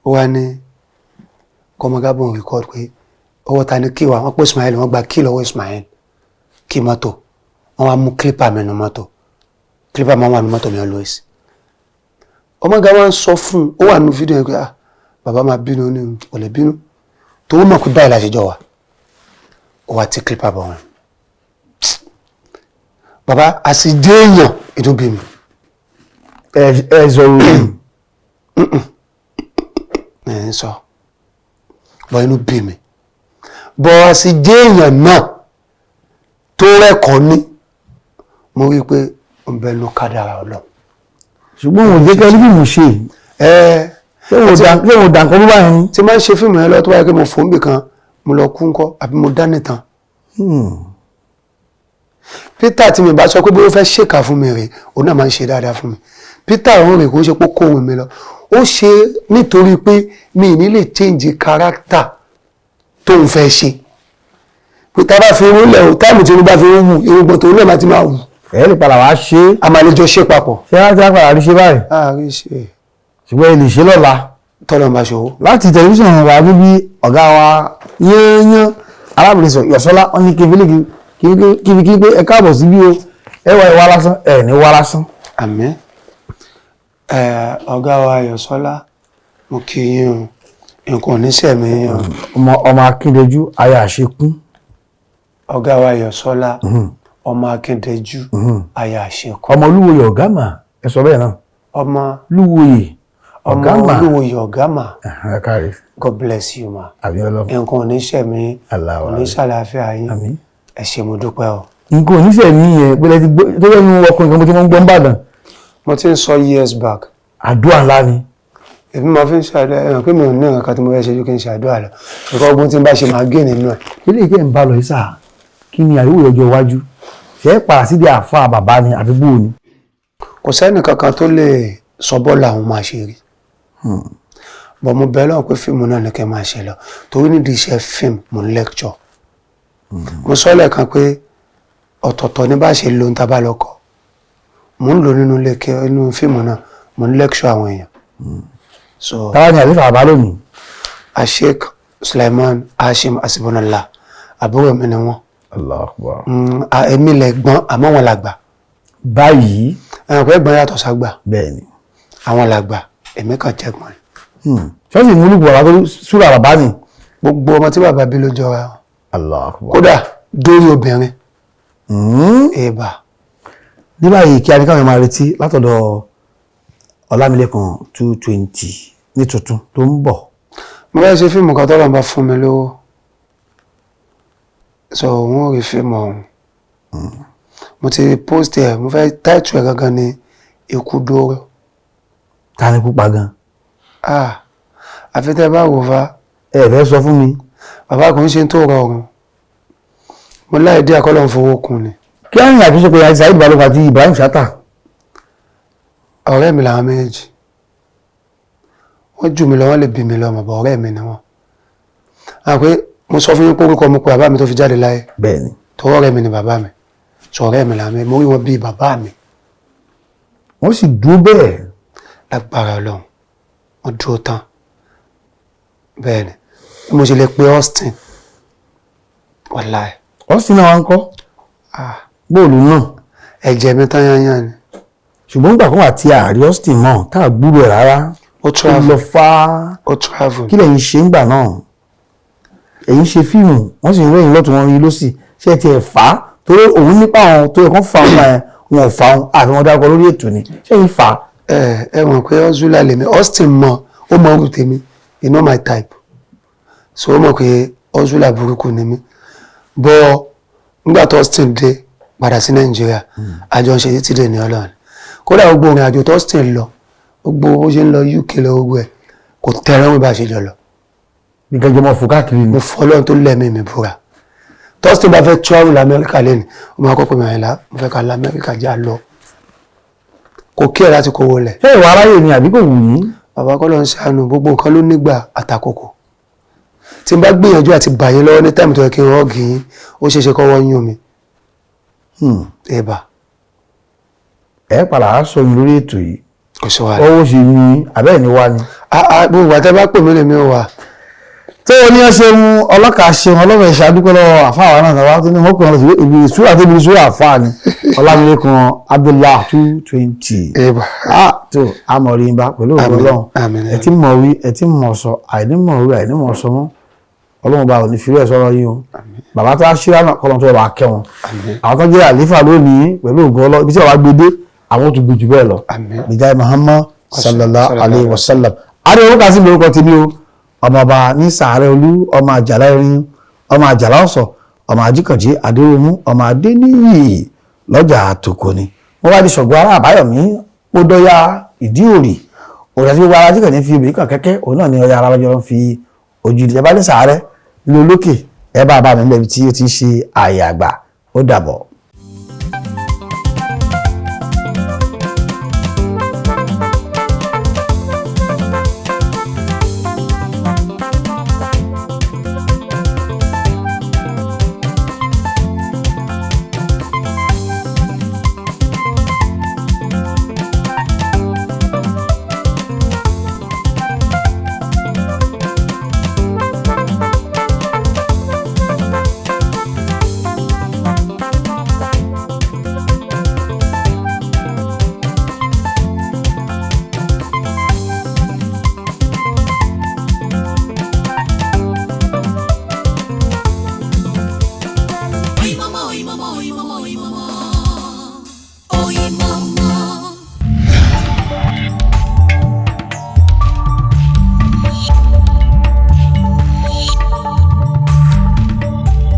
ó wá ní kọ́mọgá bọ̀ ń record pé owó ta ni kí wa wọ́n pè Ismail wọ́n gba kí lọ́wọ́ Ismail kí mọ́tò wọ́n wá mú clipper mi nu mọ́tò clipper máa wà nu mọ́tò mi always ọmọgá wa ń sọ fún ó wà nínú fídíò yẹn pé bàbá máa bínú ní kò lè bínú tó mọ̀ pé báyìí la ṣe jọ wà ó wá tí clipper bọ̀ wọn bàbá àṣìjẹ́ èèyàn ìdún bí mi. ẹ sọ̀rọ̀ ẹ ń sọ bọ́ inú bí mi bọ́ àṣìjẹ́ èèyàn náà tó rẹ́kọ̀ọ́ ní mo rí i pé ń bẹ ló kádàrá ọlọ́run. ṣùgbọ́n òun jẹ́ kẹ́lí fíìmù ṣe ṣé òun dànkọ́ bó báyìí. tí máa ń ṣe fíìmù yẹn lọ tó báyìí pé mo fò ń bì kan mo lọ kú ńkọ́ àbí mo dá nìtàn. Peter tí mi bá sọ pé bí ó fẹ́ ṣèkà fún mi rè òun náà máa ń ṣe dáadáa fún mi Peter òun rè kó ṣe pé kó òun mi lọ ó ṣe nítorí pé mi ì ní lè change character tóun fẹ́ ṣe Peter bá fi irun lẹ̀ o táìmù tí irun bá fi irun wù irun gbọ̀n tòun náà máa ti máa wù. ẹ lè padà wá ṣe. a máa lè jọ ṣe papọ̀. ṣé wá ti wá padà rí ṣe báyìí. rí ṣe. ṣùgbọ́n ẹ lè ṣe lọ́la. tọ́lọ̀ máa ṣòwò. láti tẹlifíṣàn wa bíbí ọ̀gá wa yẹ́nyẹ́ arábìnrin Yọ̀sọ́lá wọn ní kíbi pé ẹ káàbọ̀ síbí o ẹ wá ìwà lásán ẹ ní wá lásán. àmín ọ̀gá wa Yọ̀sọ́lá mo kí yín o nǹkan oníṣẹ́ mi o. ọmọ Akíndéjú aya àṣekún. ọ̀gá wa Yọ̀sọ́lá ọmọ Akíndéjú aya àṣekún. ọmọ Olúwoyè Ọ̀gámà ẹ sọ bẹ́ẹ̀ náà. ọmọ Olúwoyè Ọ̀gámà. ọmọ Olúwoyè Ọ̀gámà. ẹ káre. God bless you ma. àmín Ọlọ́run. nǹkan oníṣẹ́ mi oníṣàlàáfíà yín. àmín. ẹ ṣé mo dúpẹ́ o. nǹkan oníṣẹ́ mi yẹn pẹ̀lẹ́ ti gbọ́ tó yẹ ní ọkùnrin kan mo ti mọ́ ń gbọ́ ń bàdàn. mo ti ń sọ years back. àdúrà ńlá ni. èmi máa fi ń ṣàdúrà ẹ̀ràn pé mi ò ní nǹkan kan tí mo fẹ́ ṣe ju kí n ṣàdúrà lọ ìkọ́ ọgbọ́n tí n bá ṣe máa gé nínú ẹ̀. ilé ìjẹ́ ń bá lọ ìsà kí ni àríwò ọjọ́ iwájú ṣe é padà síbi àfa bàbá ni àdúgbò ni. kò sẹ́ni kankan tó lè sọ bọ́ọ̀lù àwọn máa ṣe rí bọ̀ mo bẹ̀ lọ́wọ́ pé fíìmù náà ní kẹ́ máa ṣe lọ torí nídìí iṣẹ́ fíìmù mo ń lecture mo sọ lẹ́ẹ̀kan pé ọ̀tọ̀ọ̀tọ̀ ní bá ṣe lo ń tábà lọ́kọ̀ mo ń lò nínú fíìmù náà mo ń lecture àwọn èèyàn. so táwa ni àlefa bàbá lónìí. Sheikh Sulaiman Hashim Asibunallah àbúrò mi ni wọ́n. Allahu Akbar. èmi lẹ̀gbọ́n àmọ́ wọn làgbà. báyìí. ẹ̀rọ pé ẹ̀gbọ́n yàtọ̀ ságbà. bẹ́ẹ̀ni. àwọn làgbà èmi kàn jẹ́gbọ́n. ṣọ́ọ̀ṣì ní olùkọ́ bàbá tó súra bàbá ni. gbogbo ọmọ tí bàbá bí ló jọra wọn. Allahu Akbar. kódà dórí obìnrin. èèbà. ní báyìí kí adékáwọn máa retí látọ̀dọ̀ Ọlámilékan 220 ní tuntun tó ń bọ̀. mo fẹ́ ṣe fíìmù kan tọ́lọ́ bá fún mi lówó so wọ́n rí fíìmù ọ̀hún mo ti post ẹ̀ mo fẹ́ táìtù ẹ̀ gangan ní Ikú Dóró. ta ni pupa gan. àfi tẹ́ bá wò fa. ẹ fẹ́ sọ fún mi. bàbá kò ń ṣe tó rọrùn mo láì dé àkọlọ́ fowó kun ni. kí á ní àtúnṣe pé Saheed Balogun àti Ibrahim Chatta. ọ̀rẹ́ mi làwọn méjì wọ́n jù mí lọ wọ́n lè bí mi lọ́mọ bọ̀ ọ̀rẹ́ mi ni wọ́n pé mo sọ fún yín pé orúkọ mo pe bàbá mi tó fi jáde láyé bẹ́ẹ̀ ni tọwọ́ ọ̀rẹ́ mi ni bàbá mi sọ̀rẹ́ mi làmì mo rí wọn bíi bàbá mi wọ́n sì dúró bẹ́ẹ̀ lágbára Ọlọ́run wọ́n dúró tán bẹ́ẹ̀ ni bí mo ṣe lè pe Austin wàláì Austin náà wá ń kọ́ bóòlù náà ẹ̀jẹ̀ mi tán yányán ni ṣùgbọ́n nígbà kan àti ààrí Austin náà tá a gbúrò ẹ̀ rárá ó ó travel lọ fá ó travel kí lẹ́yìn ṣe ńgbà náà ẹ̀yin ṣe fíìmù wọ́n sì ń rẹ́yìn lọ́tún wọn rí lọ́sì ṣé ẹ ti ẹ̀ fà á torí òun nípa àwọn tó yẹ kán fa ọmọ ẹ wọn ò fa wọn àfi wọn dárúkọ lórí ètò ni ṣé ẹ̀yin fà á. ẹ mọ̀ pé Ozula lèmi Austin mọ̀ ó mọ̀ orú tèmi you know my type so ó mọ̀ pé Ozula burúkú ni mí bọ́ nígbà tó Austin dé padà sí Nàìjíríà àjọ ń ṣe títí dé ní Ọlọ́run kódà gbogbo òrìn àjò tó Austin lọ gbogbo ó ṣe ń lọ UK lọ gbogbo ẹ̀ kò tẹ́rẹ́ wọn bá ṣe jọ lọ bí gẹ́gẹ́ mọ́ fún káàkiri ni. mo fọlọ́run tó lẹ́mí mi búra tọ́sítì bá fẹ́ travel lamẹ́ríkà lẹ́nu ó máa kọ́kọ́ mẹ́rin lá mo fẹ́ ka lamẹ́ríkà já lọ kò kí ẹ̀ láti kówó lẹ̀. ṣé ìwà aráyè ni àbí kò wù yín. bàbá kọ́ ló ń ṣàánú gbogbo nǹkan ló nígbà àtàkókò tí n bá gbìyànjú àti bàyín lọ́wọ́ ní táìmù tó yẹ kí n rọ́ọ̀gì yín ó ṣeé ṣe kọ́wọ́ yún mi. ẹ̀bà. ẹ padà á sọ mi lórí ètò yìí kò sí wàhálà. ọwọ́ ṣe ní abẹ́ ní wá ni. gbogbo àtẹ bá pè mí lèmi ò wà. tó o ní ẹ ṣeun ọlọ́kà ṣeun ọlọ́run ẹ̀ṣẹ̀ adúpẹ́ lọ́wọ́ àfáà náà tàwa tó ní wọ́n pè wọ́n lọ sí ibi ìṣúra tó ibi ìṣúra àfáà ni ọlámilékan Abdullah 220. ẹ̀bà. tó amọ̀rin bá pẹ̀lú ọlọ́run ẹ ti mọ̀ wí ẹ ti mọ̀ sọ àìní mọ̀ wí àìní mọ̀ sọ mọ́ ọlọ́run bá òní fìrí ẹ̀ sọ́rọ̀ yín o bàbá tó aṣíra náà kọ́lọ́n tó wà kẹ́ wọn àwọn tó jẹ́ àlífà lónìí pẹ̀lú ògùn ọlọ́ ibi tí wàá gbé dé àwọn tó gbé jù bẹ́ẹ̀ lọ bìjáì Muhammad sallallahu alayhi wa sallam adé orúkọ sí lórúkọ tí ní o ọmọọba ní sàárẹ̀ olú ọmọ àjàlá erin ọmọ àjàlá ọ̀sọ̀ ọmọ àjíkànjí adéròmú ọmọ adéníyì lọ́jà àtòkò ni wọ́n wá di ṣọ̀gbọ́n ará àbáyọ̀mí ó dọ́yà ìdí òrì òrìṣà tí gbogbo ara jíkànjí fi obìnrin kan kẹ́kẹ́ òun náà ni ọya ara lọ́jọ́ ń fi ojú ìjẹba ní sàárẹ̀ ní olókè ẹ bá bá mi lẹ́bi tí ó ti ń ṣe àyè àgbà ó dàbọ̀.